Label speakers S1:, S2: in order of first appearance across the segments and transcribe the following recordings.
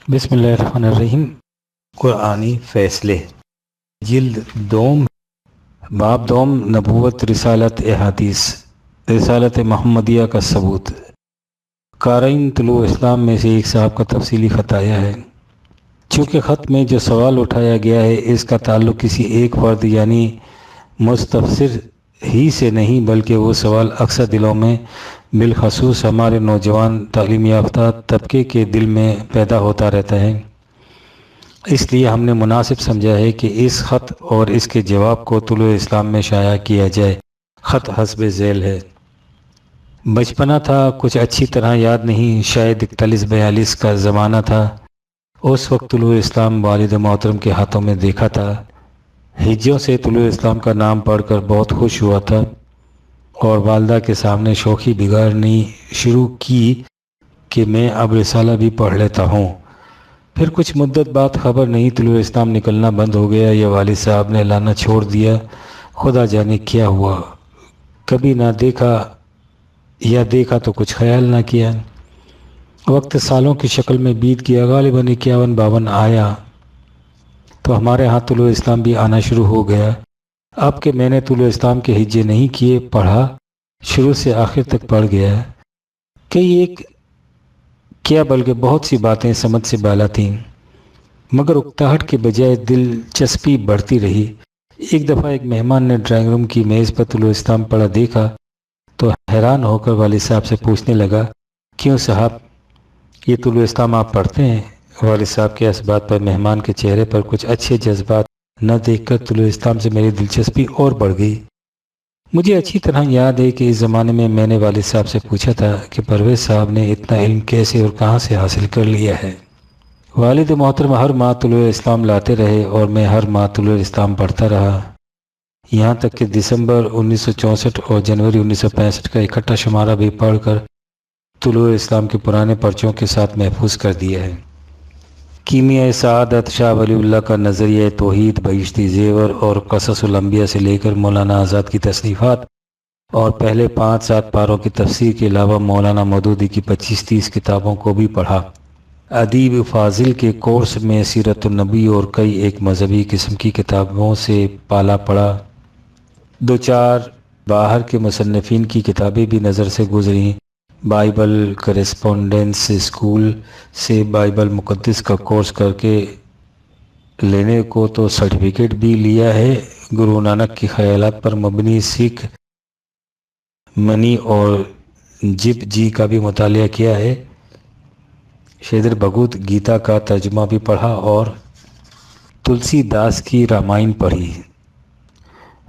S1: بسم اللہ الرحمن الرحیم۔ قرآنی فیصلے، جلد دوم، باب دوم، نبوت، رسالت احادیث، رسالت محمدیہ کا ثبوت۔ قارئین طلوع اسلام میں سے ایک صاحب کا تفصیلی خط آیا ہے۔ چونکہ خط میں جو سوال اٹھایا گیا ہے اس کا تعلق کسی ایک فرد یعنی مستفسر ہی سے نہیں، بلکہ وہ سوال اکثر دلوں میں بالخصوص ہمارے نوجوان تعلیم یافتہ طبقے کے دل میں پیدا ہوتا رہتا ہے۔ اس لیے ہم نے مناسب سمجھا ہے کہ اس خط اور اس کے جواب کو طلوع اسلام میں شائع کیا جائے۔ خط حسب ذیل ہے۔ بچپنا تھا، کچھ اچھی طرح یاد نہیں، شاید 41-42 کا زمانہ تھا۔ اس وقت طلوع اسلام والد محترم کے ہاتھوں میں دیکھا تھا۔ ہجوں سے طلوع اسلام کا نام پڑھ کر بہت خوش ہوا تھا اور والدہ کے سامنے شوخی بگاڑنی شروع کی کہ میں اب رسالہ بھی پڑھ لیتا ہوں۔ پھر کچھ مدت بعد خبر نہیں طلوع اسلام نکلنا بند ہو گیا یا والد صاحب نے لانا چھوڑ دیا، خدا جانے کیا ہوا۔ کبھی نہ دیکھا یا دیکھا تو کچھ خیال نہ کیا۔ وقت سالوں کی شکل میں بیت گیا، غالباً 51-52 آیا تو ہمارے ہاں طلوع اسلام بھی آنا شروع ہو گیا۔ اب کہ میں نے طلوع اسلام کے ہجے نہیں کیے، پڑھا، شروع سے آخر تک پڑھ گیا۔ کئی ایک کیا بلکہ بہت سی باتیں سمجھ سے بالا تھیں، مگر اکتاہٹ کے بجائے دلچسپی بڑھتی رہی۔ ایک دفعہ ایک مہمان نے ڈرائنگ روم کی میز پر طلوع اسلام پڑھا دیکھا تو حیران ہو کر والد صاحب سے پوچھنے لگا، کیوں صاحب، یہ طلوع اسلام آپ پڑھتے ہیں؟ والد صاحب کے اس بات پر مہمان کے چہرے پر کچھ اچھے جذبات نہ دیکھ کر طلوع اسلام سے میری دلچسپی اور بڑھ گئی۔ مجھے اچھی طرح یاد ہے کہ اس زمانے میں نے والد صاحب سے پوچھا تھا کہ پرویز صاحب نے اتنا علم کیسے اور کہاں سے حاصل کر لیا ہے۔ والد محترم ہر ماہ طلوع اسلام لاتے رہے اور میں ہر ماہ طلوع اسلام پڑھتا رہا، یہاں تک کہ دسمبر 1964 اور جنوری 1965 کا اکٹھا شمارہ بھی پڑھ کر طلوع اسلام کے پرانے پرچوں کے ساتھ محفوظ کر دیا ہے۔ کیمیائے سعادت، شاہ ولی اللہ کا نظریہ توحید، بہشتی زیور اور قصص الانبیاء سے لے کر مولانا آزاد کی تصنیفات اور پہلے 5-7 پاروں کی تفسیر کے علاوہ مولانا مودودی کی 25-30 کتابوں کو بھی پڑھا۔ ادیب فاضل کے کورس میں سیرت النبی اور کئی ایک مذہبی قسم کی کتابوں سے پالا پڑا۔ 2-4 باہر کے مصنفین کی کتابیں بھی نظر سے گزریں۔ بائبل کریسپونڈنس اسکول سے بائبل مقدس کا کورس کر کے لینے کو تو سرٹیفکیٹ بھی لیا ہے۔ گرو نانک کی خیالات پر مبنی سکھ منی اور جپ جی کا بھی مطالعہ کیا ہے۔ شریدر بھگوت گیتا کا ترجمہ بھی پڑھا اور تلسی داس کی رامائن پڑھی۔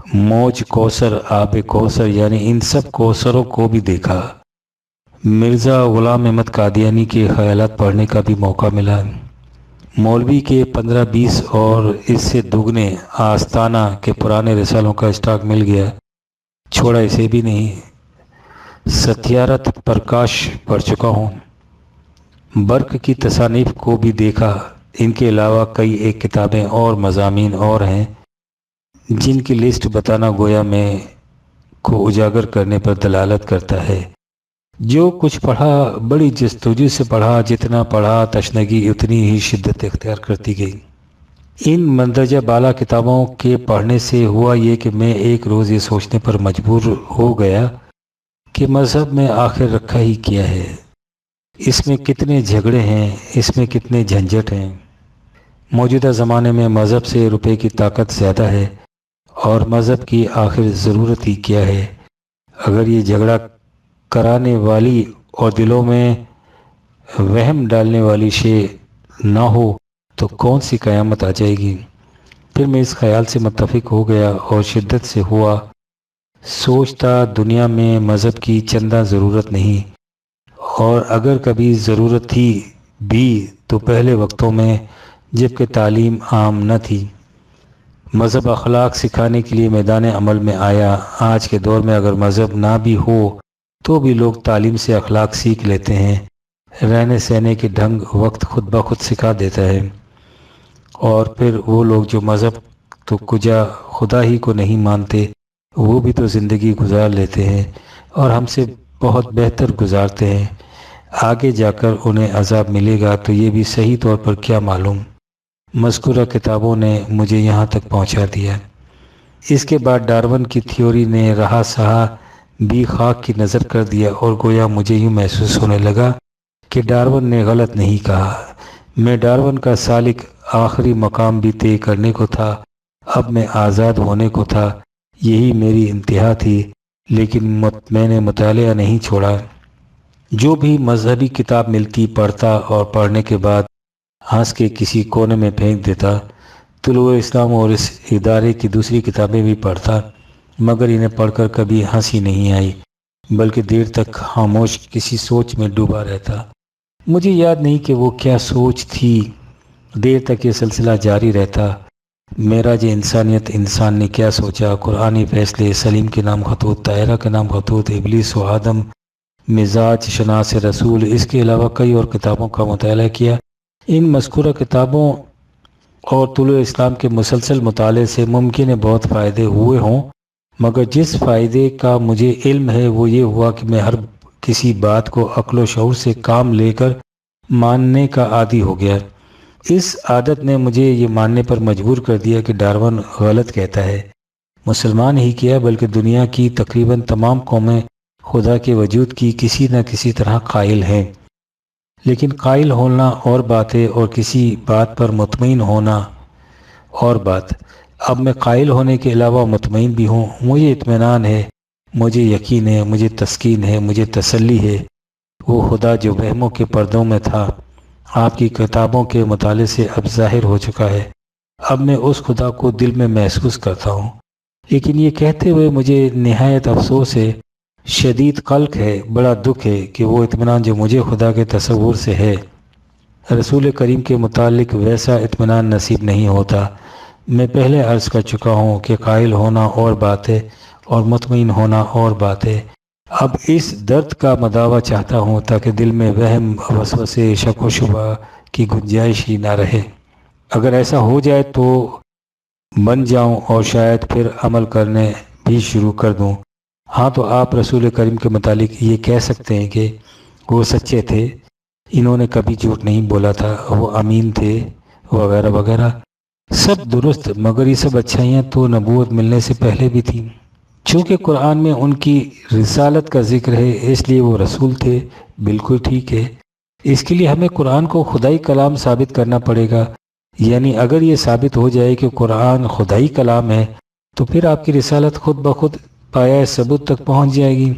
S1: موج کوثر، آب کوثر یعنی ان سب کوثروں کو بھی دیکھا۔ مرزا غلام احمد قادیانی کے خیالات پڑھنے کا بھی موقع ملا۔ مولوی کے 15-20 اور اس سے دگنے آستانہ کے پرانے رسالوں کا اسٹاک مل گیا، چھوڑا اسے بھی نہیں۔ ستیارتھ پرکاش پڑھ چکا ہوں۔ برق کی تصانیف کو بھی دیکھا۔ ان کے علاوہ کئی ایک کتابیں اور مضامین اور ہیں جن کی لسٹ بتانا گویا میں کو اجاگر کرنے پر دلالت کرتا ہے۔ جو کچھ پڑھا بڑی جستجو سے پڑھا، جتنا پڑھا تشنگی اتنی ہی شدت اختیار کرتی گئی۔ ان مندرجہ بالا کتابوں کے پڑھنے سے ہوا یہ کہ میں ایک روز یہ سوچنے پر مجبور ہو گیا کہ مذہب میں آخر رکھا ہی کیا ہے، اس میں کتنے جھگڑے ہیں، اس میں کتنے جھنجٹ ہیں۔ موجودہ زمانے میں مذہب سے روپے کی طاقت زیادہ ہے اور مذہب کی آخر ضرورت ہی کیا ہے؟ اگر یہ جھگڑا کرانے والی اور دلوں میں وہم ڈالنے والی شے نہ ہو تو کون سی قیامت آ جائے گی؟ پھر میں اس خیال سے متفق ہو گیا اور شدت سے ہوا سوچتا دنیا میں مذہب کی چندہ ضرورت نہیں، اور اگر کبھی ضرورت تھی بھی تو پہلے وقتوں میں جب کہ تعلیم عام نہ تھی۔ مذہب اخلاق سکھانے کے لیے میدان عمل میں آیا۔ آج کے دور میں اگر مذہب نہ بھی ہو تو بھی لوگ تعلیم سے اخلاق سیکھ لیتے ہیں۔ رہنے سہنے کے ڈھنگ وقت خود بخود سکھا دیتا ہے، اور پھر وہ لوگ جو مذہب تو کجا خدا ہی کو نہیں مانتے، وہ بھی تو زندگی گزار لیتے ہیں اور ہم سے بہت بہتر گزارتے ہیں۔ آگے جا کر انہیں عذاب ملے گا تو یہ بھی صحیح طور پر کیا معلوم، مذکورہ کتابوں نے مجھے یہاں تک پہنچا دیا۔ اس کے بعد ڈارون کی تھیوری نے رہا سہا بھی خاک کی نظر کر دیا، اور گویا مجھے یوں محسوس ہونے لگا کہ ڈارون نے غلط نہیں کہا۔ میں ڈارون کا سالک آخری مقام بھی طے کرنے کو تھا، اب میں آزاد ہونے کو تھا، یہی میری انتہا تھی، لیکن میں نے مطالعہ نہیں چھوڑا۔ جو بھی مذہبی کتاب ملتی پڑھتا، اور پڑھنے کے بعد ہنس کے کسی کونے میں پھینک دیتا۔ طلوع اسلام اور اس ادارے کی دوسری کتابیں بھی پڑھتا، مگر انہیں پڑھ کر کبھی ہنسی نہیں آئی، بلکہ دیر تک خاموش کسی سوچ میں ڈوبا رہتا۔ مجھے یاد نہیں کہ وہ کیا سوچ تھی۔ دیر تک یہ سلسلہ جاری رہتا۔ معراج انسانیت، انسان نے کیا سوچا، قرآنی فیصلے، سلیم کے نام خطوط، طاہرہ کے نام خطوط، ابلیس و آدم، مزاج شناس رسول، اس کے علاوہ کئی اور کتابوں کا مطالعہ کیا۔ ان مذکورہ کتابوں اور طلوع اسلام کے مسلسل مطالعے سے ممکن ہے بہت فائدے ہوئے ہوں، مگر جس فائدے کا مجھے علم ہے وہ یہ ہوا کہ میں ہر کسی بات کو عقل و شعور سے کام لے کر ماننے کا عادی ہو گیا۔ اس عادت نے مجھے یہ ماننے پر مجبور کر دیا کہ ڈارون غلط کہتا ہے۔ مسلمان ہی کیا بلکہ دنیا کی تقریباً تمام قومیں خدا کے وجود کی کسی نہ کسی طرح قائل ہیں، لیکن قائل ہونا اور بات ہے، اور کسی بات پر مطمئن ہونا اور بات۔ اب میں قائل ہونے کے علاوہ مطمئن بھی ہوں، مجھے اطمینان ہے، مجھے یقین ہے، مجھے تسکین ہے، مجھے تسلی ہے۔ وہ خدا جو وہموں کے پردوں میں تھا، آپ کی کتابوں کے مطالعے سے اب ظاہر ہو چکا ہے۔ اب میں اس خدا کو دل میں محسوس کرتا ہوں، لیکن یہ کہتے ہوئے مجھے نہایت افسوس ہے، شدید قلق ہے، بڑا دکھ ہے کہ وہ اطمینان جو مجھے خدا کے تصور سے ہے، رسول کریم کے متعلق ویسا اطمینان نصیب نہیں ہوتا۔ میں پہلے عرض کر چکا ہوں کہ قائل ہونا اور بات ہے اور مطمئن ہونا اور بات ہے۔ اب اس درد کا مداوع چاہتا ہوں تاکہ دل میں وہم، وسوسے، شک و شبہ کی گنجائش ہی نہ رہے۔ اگر ایسا ہو جائے تو بن جاؤں اور شاید پھر عمل کرنے بھی شروع کر دوں۔ ہاں تو آپ رسول کریم کے متعلق یہ کہہ سکتے ہیں کہ وہ سچے تھے، انہوں نے کبھی جھوٹ نہیں بولا تھا، وہ امین تھے، وغیرہ وغیرہ۔ سب درست، مگر یہ سب اچھائیاں تو نبوت ملنے سے پہلے بھی تھیں۔ چونکہ قرآن میں ان کی رسالت کا ذکر ہے اس لیے وہ رسول تھے، بالکل ٹھیک ہے۔ اس کے لیے ہمیں قرآن کو خدائی کلام ثابت کرنا پڑے گا، یعنی اگر یہ ثابت ہو جائے کہ قرآن خدائی کلام ہے تو پھر آپ کی رسالت خود بخود پایہ ثبوت تک پہنچ جائے گی۔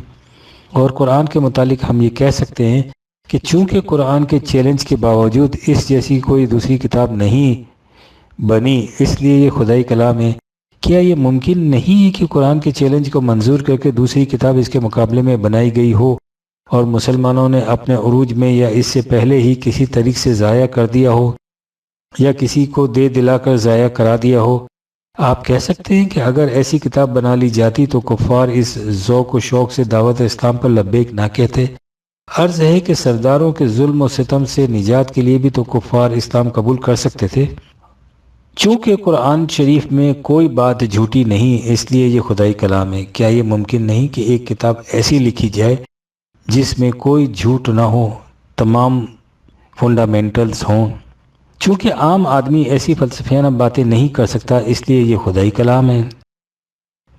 S1: اور قرآن کے متعلق ہم یہ کہہ سکتے ہیں کہ چونکہ قرآن کے چیلنج کے باوجود اس جیسی کوئی دوسری کتاب نہیں بنی، اس لیے یہ خدائی کلام ہے۔ کیا یہ ممکن نہیں ہے کہ قرآن کے چیلنج کو منظور کر کے دوسری کتاب اس کے مقابلے میں بنائی گئی ہو اور مسلمانوں نے اپنے عروج میں یا اس سے پہلے ہی کسی طریق سے ضائع کر دیا ہو یا کسی کو دے دلا کر ضائع کرا دیا ہو؟ آپ کہہ سکتے ہیں کہ اگر ایسی کتاب بنا لی جاتی تو کفار اس ذوق و شوق سے دعوت اسلام پر لبیک نہ کہتے۔ عرض ہے کہ سرداروں کے ظلم و ستم سے نجات کے لیے بھی تو کفار اسلام قبول کر سکتے تھے۔ چونکہ قرآن شریف میں کوئی بات جھوٹی نہیں، اس لیے یہ خدائی کلام ہے۔ کیا یہ ممکن نہیں کہ ایک کتاب ایسی لکھی جائے جس میں کوئی جھوٹ نہ ہو، تمام فنڈامنٹلز ہوں؟ چونکہ عام آدمی ایسی فلسفیانہ باتیں نہیں کر سکتا، اس لیے یہ خدائی کلام ہے۔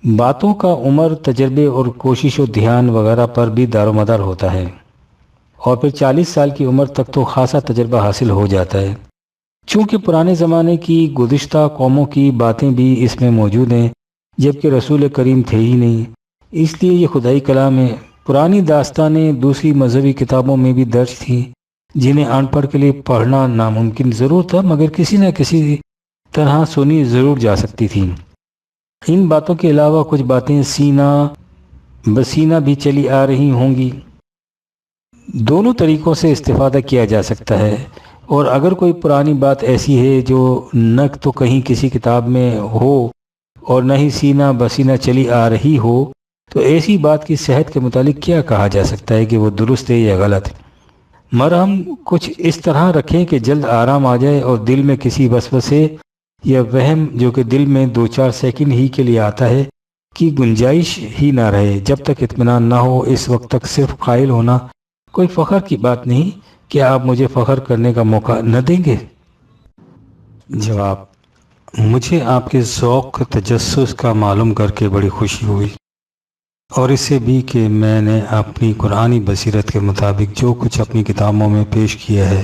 S1: باتوں کا عمر، تجربے اور کوشش و دھیان وغیرہ پر بھی دار و مدار ہوتا ہے، اور پھر 40 سال کی عمر تک تو خاصا تجربہ حاصل ہو جاتا ہے۔ چونکہ پرانے زمانے کی گزشتہ قوموں کی باتیں بھی اس میں موجود ہیں، جبکہ رسول کریم تھے ہی نہیں، اس لیے یہ خدائی کلام ہے۔ پرانی داستانیں دوسری مذہبی کتابوں میں بھی درج تھیں، جنہیں ان پڑھ کے لیے پڑھنا ناممکن ضرور تھا، مگر کسی نہ کسی طرح سنی ضرور جا سکتی تھیں۔ ان باتوں کے علاوہ کچھ باتیں سینہ بسینہ بھی چلی آ رہی ہوں گی۔ دونوں طریقوں سے استفادہ کیا جا سکتا ہے، اور اگر کوئی پرانی بات ایسی ہے جو نہ تو کہیں کسی کتاب میں ہو اور نہ ہی سینہ بسینہ چلی آ رہی ہو، تو ایسی بات کی صحت کے متعلق کیا کہا جا سکتا ہے کہ وہ درست ہے یا غلط؟ مرہم کچھ اس طرح رکھیں کہ جلد آرام آ جائے اور دل میں کسی وسوسے یا وہم جو کہ دل میں 2-4 سیکنڈ ہی کے لیے آتا ہے کی گنجائش ہی نہ رہے۔ جب تک اطمینان نہ ہو اس وقت تک صرف قائل ہونا کوئی فخر کی بات نہیں، کیا آپ مجھے فخر کرنے کا موقع نہ دیں گے؟ جواب: مجھے آپ کے ذوق تجسس کا معلوم کر کے بڑی خوشی ہوئی، اور اس سے بھی کہ میں نے اپنی قرآنی بصیرت کے مطابق جو کچھ اپنی کتابوں میں پیش کیا ہے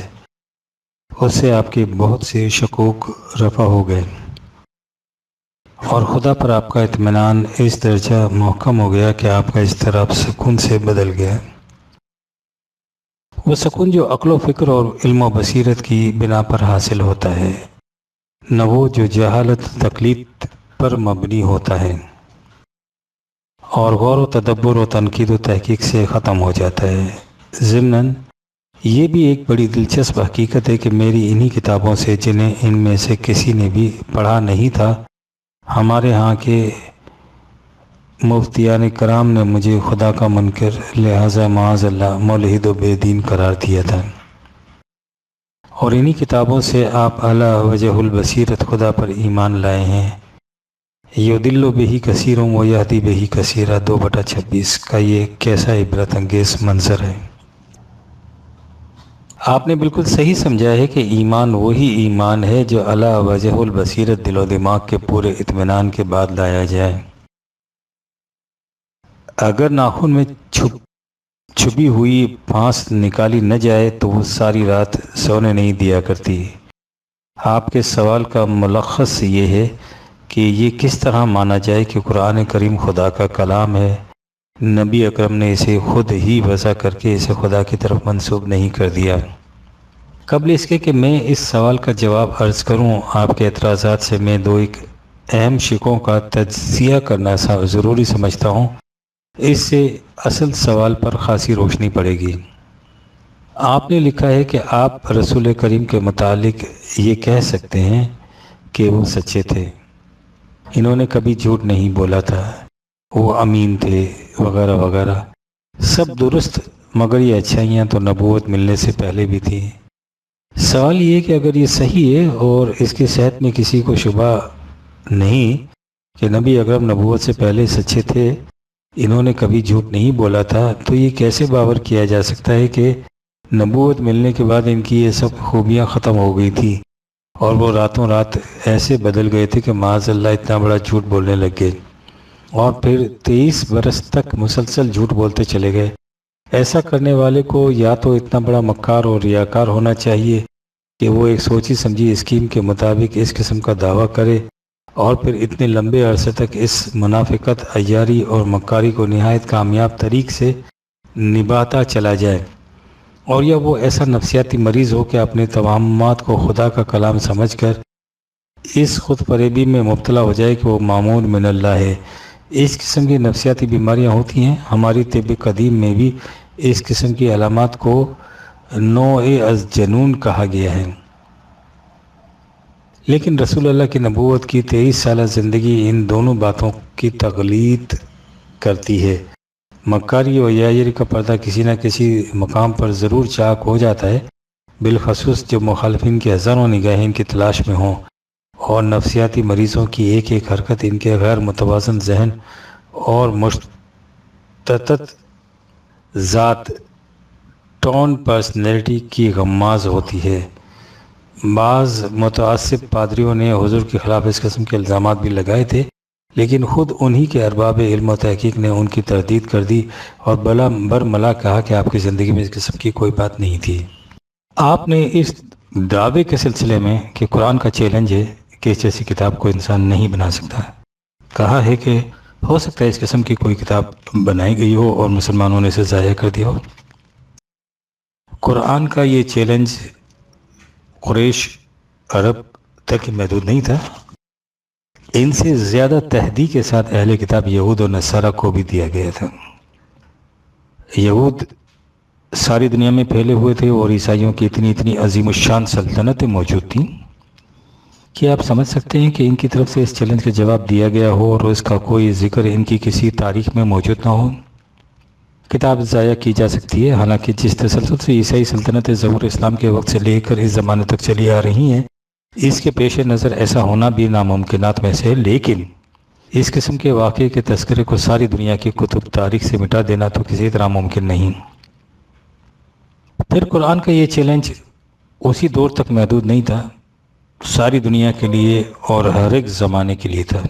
S1: اس سے آپ کے بہت سے شکوک رفع ہو گئے، اور خدا پر آپ کا اطمینان اس درجہ محکم ہو گیا کہ آپ کا اضطراب سکون سے بدل گیا۔ وہ سکون جو عقل و فکر اور علم و بصیرت کی بنا پر حاصل ہوتا ہے، نہ وہ جو جہالت تقلید پر مبنی ہوتا ہے اور غور و تدبر و تنقید و تحقیق سے ختم ہو جاتا ہے۔ ضمناً یہ بھی ایک بڑی دلچسپ حقیقت ہے کہ میری انہی کتابوں سے، جنہیں ان میں سے کسی نے بھی پڑھا نہیں تھا، ہمارے ہاں کے مفتیان کرام نے مجھے خدا کا منکر، لہذا معاذ اللہ ملحد و بے دین قرار دیا تھا، اور انہی کتابوں سے آپ اعلی وجہ البصیرت خدا پر ایمان لائے ہیں۔ یضل بہ کثیر و یہدی بہ کثیرا 2/26 کا یہ کیسا عبرت انگیز منظر ہے۔ آپ نے بالکل صحیح سمجھا ہے کہ ایمان وہی ایمان ہے جو اعلی وجہ البصیرت دل و دماغ کے پورے اطمینان کے بعد لایا جائے۔ اگر ناخن میں چھپی ہوئی پھانس نکالی نہ جائے تو وہ ساری رات سونے نہیں دیا کرتی۔ آپ کے سوال کا ملخص یہ ہے کہ یہ کس طرح مانا جائے کہ قرآن کریم خدا کا کلام ہے، نبی اکرم نے اسے خود ہی وضع کر کے اسے خدا کی طرف منسوب نہیں کر دیا۔ قبل اس کے کہ میں اس سوال کا جواب عرض کروں، آپ کے اعتراضات سے میں ایک اہم شقوں کا تجزیہ کرنا ضروری سمجھتا ہوں، اس سے اصل سوال پر خاصی روشنی پڑے گی۔ آپ نے لکھا ہے کہ آپ رسول کریم کے متعلق یہ کہہ سکتے ہیں کہ وہ سچے تھے، انہوں نے کبھی جھوٹ نہیں بولا تھا، وہ امین تھے، وغیرہ وغیرہ، سب درست، مگر یہ اچھائیاں تو نبوت ملنے سے پہلے بھی تھیں۔ سوال یہ کہ اگر یہ صحیح ہے اور اس کی صحت میں کسی کو شبہ نہیں کہ نبی اکرم نبوت سے پہلے سچے تھے، انہوں نے کبھی جھوٹ نہیں بولا تھا، تو یہ کیسے باور کیا جا سکتا ہے کہ نبوت ملنے کے بعد ان کی یہ سب خوبیاں ختم ہو گئی تھی اور وہ راتوں رات ایسے بدل گئے تھے کہ معاذ اللہ اتنا بڑا جھوٹ بولنے لگ گئے اور پھر 23 برس تک مسلسل جھوٹ بولتے چلے گئے؟ ایسا کرنے والے کو یا تو اتنا بڑا مکار اور ریاکار ہونا چاہیے کہ وہ ایک سوچی سمجھی اسکیم کے مطابق اس قسم کا دعویٰ کرے اور پھر اتنے لمبے عرصے تک اس منافقت، عیاری اور مکاری کو نہایت کامیاب طریق سے نبھاتا چلا جائے، اور یا وہ ایسا نفسیاتی مریض ہو کہ اپنے توہمات کو خدا کا کلام سمجھ کر اس خود فریبی میں مبتلا ہو جائے کہ وہ معمون من اللہ ہے۔ اس قسم کی نفسیاتی بیماریاں ہوتی ہیں۔ ہماری طب قدیم میں بھی اس قسم کی علامات کو نوع از جنون کہا گیا ہے، لیکن رسول اللہ کی نبوت کی 23 سالہ زندگی ان دونوں باتوں کی تغلید کرتی ہے۔ مکاری و عیاری کا پردہ کسی نہ کسی مقام پر ضرور چاک ہو جاتا ہے، بالخصوص جب مخالفین کی ہزاروں نگاہیں ان کی تلاش میں ہوں اور نفسیاتی مریضوں کی ایک ایک حرکت ان کے غیر متوازن ذہن اور مشتت ذات ٹون پرسنالٹی کی غماز ہوتی ہے۔ بعض متعصب پادریوں نے حضور کے خلاف اس قسم کے الزامات بھی لگائے تھے، لیکن خود انہی کے ارباب علم و تحقیق نے ان کی تردید کر دی اور برملا کہا کہ آپ کی زندگی میں اس قسم کی کوئی بات نہیں تھی۔ آپ نے اس دعوے کے سلسلے میں کہ قرآن کا چیلنج ہے کہ اس جیسی کتاب کو انسان نہیں بنا سکتا، کہا ہے کہ ہو سکتا ہے اس قسم کی کوئی کتاب بنائی گئی ہو اور مسلمانوں نے اسے ضائع کر دیا ہو۔ قرآن کا یہ چیلنج قریش عرب تک محدود نہیں تھا، ان سے زیادہ تحدی کے ساتھ اہل کتاب یہود و نصارہ کو بھی دیا گیا تھا۔ یہود ساری دنیا میں پھیلے ہوئے تھے اور عیسائیوں کی اتنی عظیم الشان سلطنتیں موجود تھیں کہ آپ سمجھ سکتے ہیں کہ ان کی طرف سے اس چیلنج کا جواب دیا گیا ہو اور اس کا کوئی ذکر ان کی کسی تاریخ میں موجود نہ ہو۔ کتاب ضائع کی جا سکتی ہے، حالانکہ جس تسلسل سے عیسائی سلطنتیں ظہور اسلام کے وقت سے لے کر اس زمانے تک چلی آ رہی ہیں، اس کے پیش نظر ایسا ہونا بھی ناممکنات میں سے ہے، لیکن اس قسم کے واقعے کے تذکرے کو ساری دنیا کی کتب تاریخ سے مٹا دینا تو کسی طرح ممکن نہیں۔ پھر قرآن کا یہ چیلنج اسی دور تک محدود نہیں تھا، ساری دنیا کے لیے اور ہر ایک زمانے کے لیے تھا۔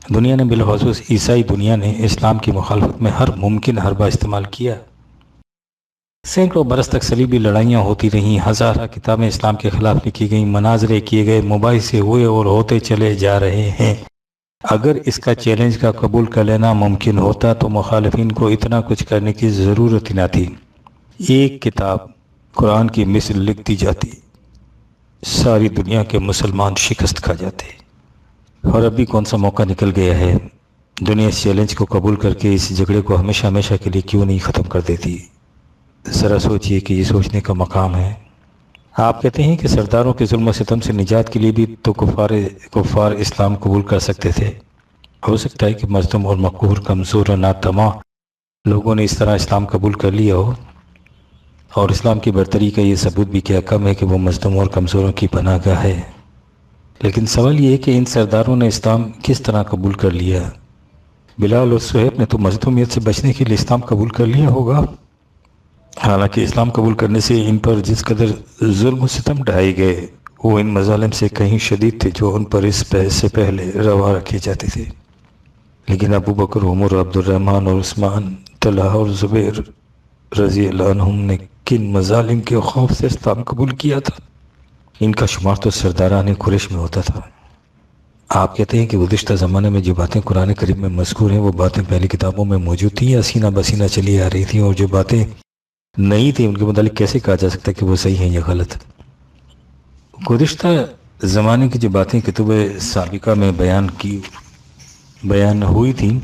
S1: دنیا نے بالخصوص عیسائی دنیا نے اسلام کی مخالفت میں ہر ممکن حربہ استعمال کیا۔ سینکڑوں برس تک صلیبی لڑائیاں ہوتی رہیں، ہزارہ کتابیں اسلام کے خلاف لکھی گئیں، مناظرے کیے گئے، مباحثے ہوئے اور ہوتے چلے جا رہے ہیں۔ اگر اس کا چیلنج کا قبول کر لینا ممکن ہوتا تو مخالفین کو اتنا کچھ کرنے کی ضرورت ہی نہ تھی۔ ایک کتاب قرآن کی مثل لکھ دی جاتی، ساری دنیا کے مسلمان شکست کھا جاتے۔ اور اب بھی کون سا موقع نکل گیا ہے، دنیا اس چیلنج کو قبول کر کے اس جھگڑے کو ہمیشہ ہمیشہ کے لیے کیوں نہیں ختم کر دیتی؟ ذرا سوچئے کہ یہ سوچنے کا مقام ہے۔ آپ کہتے ہیں کہ سرداروں کے ظلم و ستم سے نجات کے لیے بھی تو کفار اسلام قبول کر سکتے تھے۔ ہو سکتا ہے کہ مظلوم اور مقہور، کمزور اور ناتماں لوگوں نے اس طرح اسلام قبول کر لیا ہو، اور اسلام کی برتری کا یہ ثبوت بھی کیا کم ہے کہ وہ مظلوم اور کمزوروں کی پناہ گاہ ہے۔ لیکن سوال یہ ہے کہ ان سرداروں نے اسلام کس طرح قبول کر لیا؟ بلال اور صہیب نے تو مظلومیت سے بچنے کے لیے اسلام قبول کر لیا ہوگا، حالانکہ اسلام قبول کرنے سے ان پر جس قدر ظلم و ستم ڈھائے گئے وہ ان مظالم سے کہیں شدید تھے جو ان پر اس سے پہلے روا رکھے جاتے تھے۔ لیکن ابو بکر، عمر، عبد الرحمن اور عثمان، طلحہ اور زبیر رضی اللہ عنہم نے کن مظالم کے خوف سے اسلام قبول کیا تھا؟ ان کا شمار تو سرداران قریش میں ہوتا تھا۔ آپ کہتے ہیں کہ گزشتہ زمانے میں جو باتیں قرآن کریم میں مذکور ہیں وہ باتیں پہلی کتابوں میں موجود تھیں یا سینہ بسینہ چلی آ رہی تھیں، اور جو باتیں نہیں تھیں ان کے متعلق کیسے کہا جا سکتا کہ وہ صحیح ہیں یا غلط؟ گزشتہ زمانے کی جو باتیں کتب سابقہ میں بیان ہوئی تھیں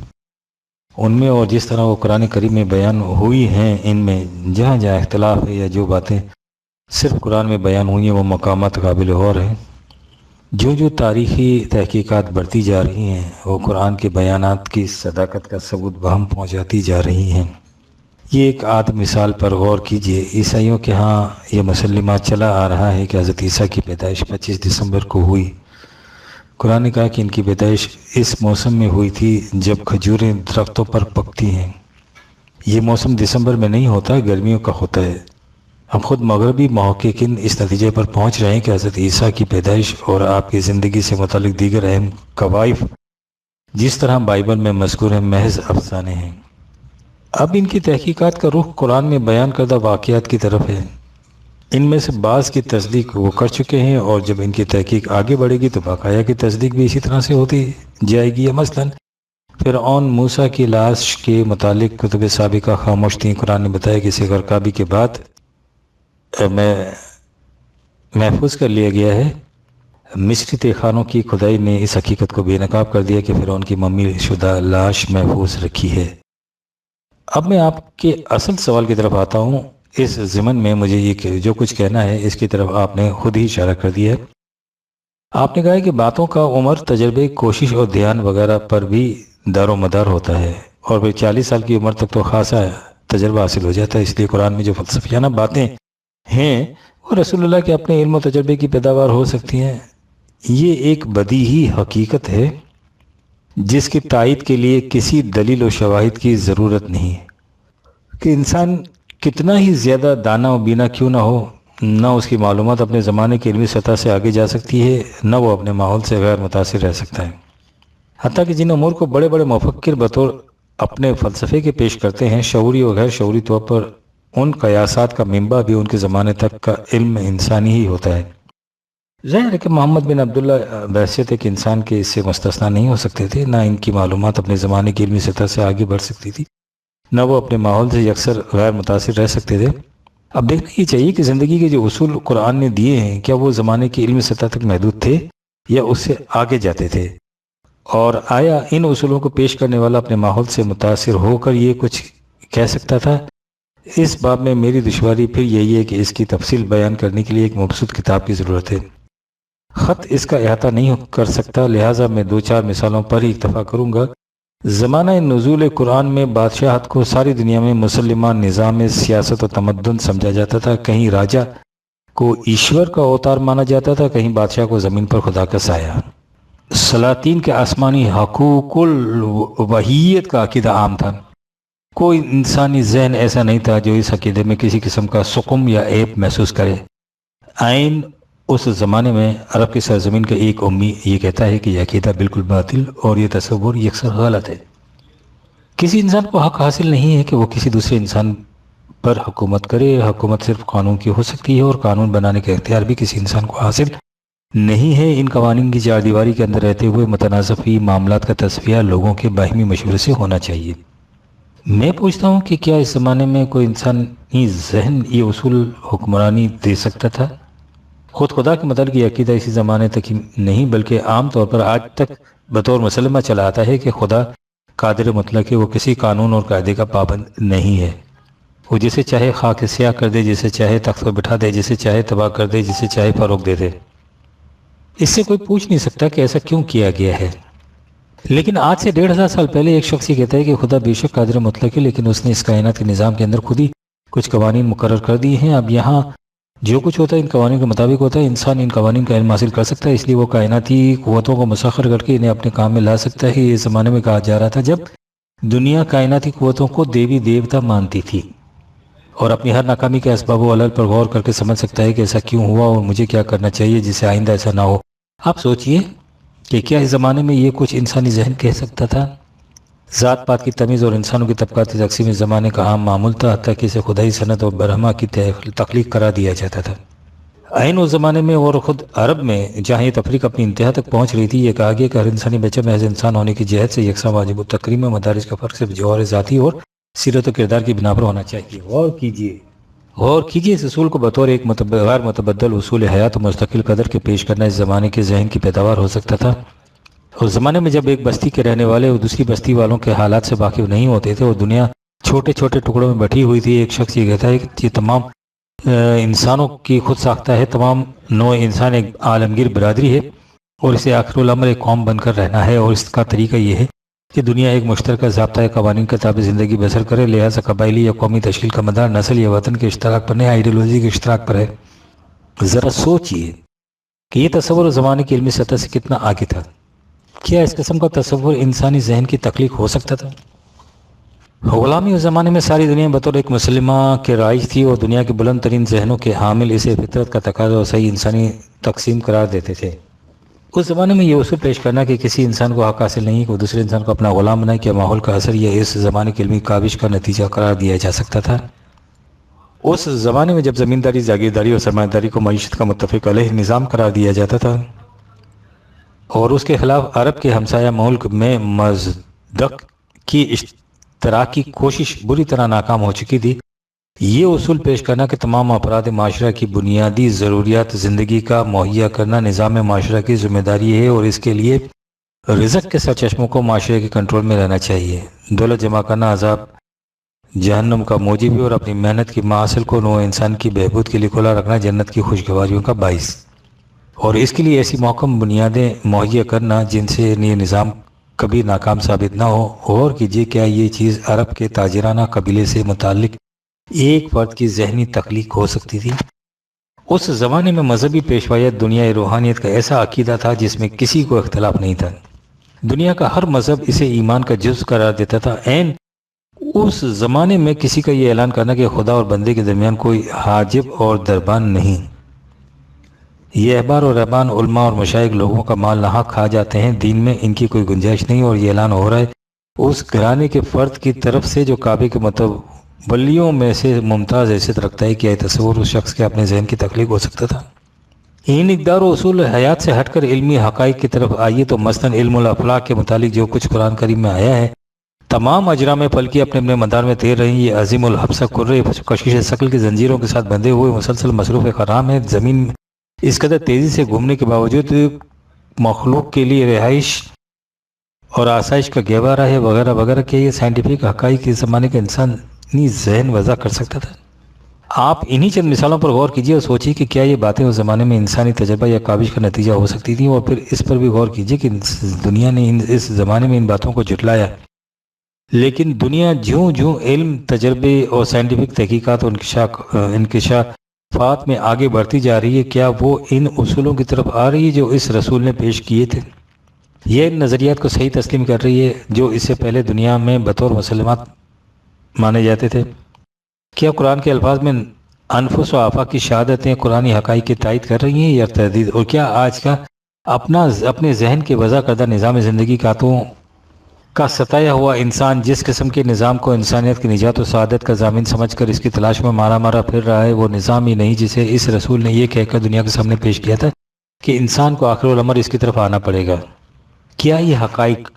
S1: ان میں، اور جس طرح وہ قرآن کریم میں بیان ہوئی ہیں، ان میں جہاں جہاں اختلاف ہے یا جو باتیں صرف قرآن میں بیان ہوئی ہیں وہ مقامات قابل غور ہیں۔ جو تاریخی تحقیقات بڑھتی جا رہی ہیں وہ قرآن کے بیانات کی صداقت کا ثبوت بہم پہنچاتی جا رہی ہیں۔ یہ ایک عادی مثال پر غور کیجئے۔ عیسائیوں کے ہاں یہ مسلمات چلا آ رہا ہے کہ حضرت عیسیٰ کی پیدائش 25 دسمبر کو ہوئی۔ قرآن نے کہا کہ ان کی پیدائش اس موسم میں ہوئی تھی جب کھجوریں درختوں پر پکتی ہیں۔ یہ موسم دسمبر میں نہیں ہوتا، گرمیوں کا ہوتا ہے۔ اب خود مغربی محققین اس نتیجے پر پہنچ رہے ہیں کہ حضرت عیسیٰ کی پیدائش اور آپ کی زندگی سے متعلق دیگر اہم قوائف جس طرح بائبل میں مذکور ہیں محض افسانے ہیں۔ اب ان کی تحقیقات کا رخ قرآن میں بیان کردہ واقعات کی طرف ہے۔ ان میں سے بعض کی تصدیق وہ کر چکے ہیں، اور جب ان کی تحقیق آگے بڑھے گی تو بقایا کی تصدیق بھی اسی طرح سے ہوتی جائے گی۔ مثلا فرعون موسیٰ کی لاش کے متعلق کتب سابقہ خاموش تھیں۔ قرآن نے بتایا کہ اسے غرقابی کے بعد محفوظ کر لیا گیا ہے۔ مصری تہخانوں کی کھدائی نے اس حقیقت کو بے نقاب کر دیا کہ فرعون کی ممی شدہ لاش محفوظ رکھی ہے۔ اب میں آپ کے اصل سوال کی طرف آتا ہوں۔ اس ضمن میں مجھے یہ جو کچھ کہنا ہے اس کی طرف آپ نے خود ہی اشارہ کر دیا ہے۔ آپ نے کہا ہے کہ باتوں کا عمر، تجربے، کوشش اور دھیان وغیرہ پر بھی دار و مدار ہوتا ہے، اور پھر 40 سال کی عمر تک تو خاصا تجربہ حاصل ہو جاتا ہے۔ اس لیے قرآن میں جو فلسفیانہ باتیں ہیں وہ رسول اللہ کے اپنے علم و تجربے کی پیداوار ہو سکتی ہیں۔ یہ ایک بدیہی حقیقت ہے جس کی تائید کے لیے کسی دلیل و شواہد کی ضرورت نہیں کہ انسان کتنا ہی زیادہ دانا و بینا کیوں نہ ہو، نہ اس کی معلومات اپنے زمانے کی علمی سطح سے آگے جا سکتی ہے، نہ وہ اپنے ماحول سے غیر متاثر رہ سکتا ہے۔ حتیٰ کہ جن امور کو بڑے بڑے مفکر بطور اپنے فلسفے کے پیش کرتے ہیں، شعوری و غیر شعوری طور پر ان قیاسات کا منبع بھی ان کے زمانے تک کا علم انسانی ہی ہوتا ہے۔ ظاہر ہے کہ محمد بن عبداللہ بحیثیت ایک انسان کے اس سے مستثنیٰ نہیں ہو سکتے تھے، نہ ان کی معلومات اپنے زمانے کی علمی سطح سے آگے بڑھ سکتی تھی، نہ وہ اپنے ماحول سے یکسر غیر متاثر رہ سکتے تھے۔ اب دیکھنا یہ چاہیے کہ زندگی کے جو اصول قرآن نے دیے ہیں کیا وہ زمانے کی علمی سطح تک محدود تھے یا اس سے آگے جاتے تھے، اور آیا ان اصولوں کو پیش کرنے والا اپنے ماحول سے متاثر ہو کر یہ کچھ کہہ سکتا تھا؟ اس باب میں میری دشواری پھر یہی ہے کہ اس کی تفصیل بیان کرنے کے لیے ایک مبسوط کتاب کی ضرورت ہے۔ خط اس کا احاطہ نہیں کر سکتا، لہٰذا میں 2-4 مثالوں پر ہی اکتفا کروں گا۔ زمانہ نزول قرآن میں بادشاہت کو ساری دنیا میں مسلمان نظام سیاست و تمدن سمجھا جاتا تھا۔ کہیں راجہ کو ایشور کا اوتار مانا جاتا تھا، کہیں بادشاہ کو زمین پر خدا کا سایہ۔ سلاطین کے آسمانی حقوق الوہیت کا عقیدہ عام تھا۔ کوئی انسانی ذہن ایسا نہیں تھا جو اس عقیدے میں کسی قسم کا سقم یا عیب محسوس کرے۔ عین اس زمانے میں عرب کی سرزمین کا ایک امی یہ کہتا ہے کہ یہ عقیدہ بالکل باطل اور یہ تصور یکسر غلط ہے۔ کسی انسان کو حق حاصل نہیں ہے کہ وہ کسی دوسرے انسان پر حکومت کرے۔ حکومت صرف قانون کی ہو سکتی ہے اور قانون بنانے کا اختیار بھی کسی انسان کو حاصل نہیں ہے۔ ان قوانین کی چار دیواری کے اندر رہتے ہوئے متنازع فی معاملات کا تصفیہ لوگوں کے باہمی مشورے سے ہونا چاہیے۔ میں پوچھتا ہوں کہ کیا اس زمانے میں کوئی انسانی ذہن یہ اصول حکمرانی دے سکتا تھا؟ خود خدا کے متعلق یہ عقیدہ اسی زمانے تک ہی نہیں بلکہ عام طور پر آج تک بطور مسلمہ چلا آتا ہے کہ خدا قادر مطلق ہے، وہ کسی قانون اور قاعدے کا پابند نہیں ہے۔ وہ جسے چاہے خاک سیاہ کر دے، جسے چاہے تخت پر بٹھا دے، جسے چاہے تباہ کر دے، جسے چاہے فروغ دے دے۔ اس سے کوئی پوچھ نہیں سکتا کہ ایسا کیوں کیا گیا ہے۔ لیکن آج سے 1500 سال پہلے ایک شخص یہ کہتا ہے کہ خدا بے شک قادر مطلق ہے، لیکن اس نے اس کائنات کے نظام کے اندر خود ہی کچھ قوانین مقرر کر دیے ہیں۔ اب یہاں جو کچھ ہوتا ہے ان قوانین کے مطابق ہوتا ہے۔ انسان ان قوانین کا علم حاصل کر سکتا ہے، اس لیے وہ کائناتی قوتوں کو مسخر کر کے انہیں اپنے کام میں لا سکتا ہے۔ یہ زمانے میں کہا جا رہا تھا جب دنیا کائناتی قوتوں کو دیوی دیوتا مانتی تھی اور اپنی ہر ناکامی کے اسباب و علل پر غور کر کے سمجھ سکتا ہے کہ ایسا کیوں ہوا اور مجھے کیا کرنا چاہیے جس سے آئندہ ایسا نہ ہو۔ آپ سوچئے کہ کیا اس زمانے میں یہ کچھ انسانی ذہن کہہ سکتا تھا؟ ذات پات کی تمیز اور انسانوں کی طبقاتی تقسیم اس زمانے کا عام معمول تھا، حتیٰ کہ اسے خدائی صنعت اور برہمہ کی تخلیق قرار دیا جاتا تھا۔ عین اس زمانے میں اور خود عرب میں جہاں یہ تفریق اپنی انتہا تک پہنچ رہی تھی، یہ کہا گیا کہ ہر انسانی بچہ محض انسان ہونے کی جہت سے یکساں واجب التکریم مدارج کا فرق صرف جوہر ذاتی اور سیرت و کردار کی بنا پر ہونا چاہیے۔ غور کیجیے اس اصول کو بطور ایک غیر متبدل اصول حیات و مستقل قدر کے پیش کرنا اس زمانے کے ذہن کی پیداوار ہو سکتا تھا۔ اس زمانے میں جب ایک بستی کے رہنے والے اور دوسری بستی والوں کے حالات سے واقف نہیں ہوتے تھے اور دنیا چھوٹے چھوٹے ٹکڑوں میں بٹی ہوئی تھی، ایک شخص یہ کہتا ہے کہ یہ تمام انسانوں کی خود ساختہ ہے، تمام نوع انسان ایک عالمگیر برادری ہے اور اسے آخر الامر ایک قوم بن کر رہنا ہے، اور اس کا طریقہ یہ ہے کہ دنیا ایک مشترکہ ضابطۂ قوانین کے تابع زندگی بسر کرے، لہٰذا قبائلی یا قومی تشکیل کا مدار نسل یا وطن کے اشتراک پر نہیں، آئیڈیالوجی کے اشتراک پر ہے۔ ذرا سوچئے کہ یہ تصور اس زمانے کی علمی سطح سے کتنا آگے تھا۔ کیا اس قسم کا تصور انسانی ذہن کی تخلیق ہو سکتا تھا؟ غلامی اس زمانے میں ساری دنیا بطور ایک مسلمہ کے رائج تھی اور دنیا کے بلند ترین ذہنوں کے حامل اسے فطرت کا تقاضا اور صحیح انسانی تقسیم قرار دیتے تھے۔ اس زمانے میں یہ اصول پیش کرنا کہ کسی انسان کو حق حاصل نہیں کہ وہ دوسرے انسان کو اپنا غلام بنائے، کیا ماحول کا اثر یا اس زمانے کی علمی کاوش کا نتیجہ قرار دیا جا سکتا تھا؟ اس زمانے میں جب زمینداری، جاگیرداری اور سرمایہ داری کو معیشت کا متفق علیہ نظام قرار دیا جاتا تھا اور اس کے خلاف عرب کے ہمسایہ ملک میں مزدق کی اشتراکی کوشش بری طرح ناکام ہو چکی تھی، یہ اصول پیش کرنا کہ تمام افراد معاشرہ کی بنیادی ضروریات زندگی کا مہیا کرنا نظام معاشرہ کی ذمہ داری ہے اور اس کے لیے رزق کے سرچشموں کو معاشرے کے کنٹرول میں رہنا چاہیے۔ دولت جمع کرنا عذاب جہنم کا موجب ہے اور اپنی محنت کی محاصل کو نوع انسان کی بہبود کے لیے کھلا رکھنا جنت کی خوشگواریوں کا باعث، اور اس کے لیے ایسی محکم بنیادیں مہیا کرنا جن سے یہ نظام کبھی ناکام ثابت نہ ہو۔ غور کیجیے کیا یہ چیز عرب کے تاجرانہ قبیلے سے متعلق ایک فرد کی ذہنی تخلیق ہو سکتی تھی؟ اس زمانے میں مذہبی پیشوایت دنیا روحانیت کا ایسا عقیدہ تھا جس میں کسی کو اختلاف نہیں تھا۔ دنیا کا ہر مذہب اسے ایمان کا جز قرار دیتا تھا۔ عین اس زمانے میں کسی کا یہ اعلان کرنا کہ خدا اور بندے کے درمیان کوئی حاجب اور دربان نہیں، یہ احبار اور رہبان، علماء اور مشائخ لوگوں کا مال ناحق کھا جاتے ہیں، دین میں ان کی کوئی گنجائش نہیں، اور یہ اعلان ہو رہا ہے اس گھرانے کے فرد کی طرف سے جو کعبے کے متولیوں میں سے ممتاز حیثیت رکھتا ہے۔ کیا یہ تصور اس شخص کے اپنے ذہن کی تخلیق ہو سکتا تھا؟ ان اقدار و اصول حیات سے ہٹ کر علمی حقائق کی طرف آئیے تو مثلاً علم الافلاق کے متعلق جو کچھ قرآن کریم میں آیا ہے، تمام اجرام فلکی اپنے اپنے مدار میں تیر رہی، یہ عظیم الحبسہ کرے کشش ثقل کی زنجیروں کے ساتھ بندھے ہوئے مسلسل مصروف خرام ہے، زمین میں اس قدر تیزی سے گھومنے کے باوجود مخلوق کے لیے رہائش اور آسائش کا گہوارہ ہے، وغیرہ وغیرہ۔ کہ یہ سائنٹیفک حقائق اس زمانے کا انسانی ذہن وضع کر سکتا تھا؟ آپ انہی چند مثالوں پر غور کیجیے اور سوچیے کہ کیا یہ باتیں اس زمانے میں انسانی تجربہ یا کاوش کا نتیجہ ہو سکتی تھیں، اور پھر اس پر بھی غور کیجیے کہ دنیا نے اس زمانے میں ان باتوں کو جھٹلایا، لیکن دنیا جوں جوں علم، تجربے اور سائنٹیفک تحقیقات اور انکشافات میں آگے بڑھتی جا رہی ہے، کیا وہ ان اصولوں کی طرف آ رہی ہے جو اس رسول نے پیش کیے تھے؟ یہ ان نظریات کو صحیح تسلیم کر رہی ہے جو اس سے پہلے دنیا میں بطور مسلمات مانے جاتے تھے؟ کیا قرآن کے الفاظ میں انفس و آفاق کی شہادتیں قرآنی حقائق کی تائید کر رہی ہیں یا تردید؟ اور کیا آج کا اپنے ذہن کے وضع کردہ نظام زندگی کا ستایا ہوا انسان جس قسم کے نظام کو انسانیت کی نجات و سعادت کا ضامن سمجھ کر اس کی تلاش میں مارا پھر رہا ہے، وہ نظام ہی نہیں جسے اس رسول نے یہ کہہ کر دنیا کے سامنے پیش کیا تھا کہ انسان کو آخر الامر اس کی طرف آنا پڑے گا؟ کیا یہ حقائق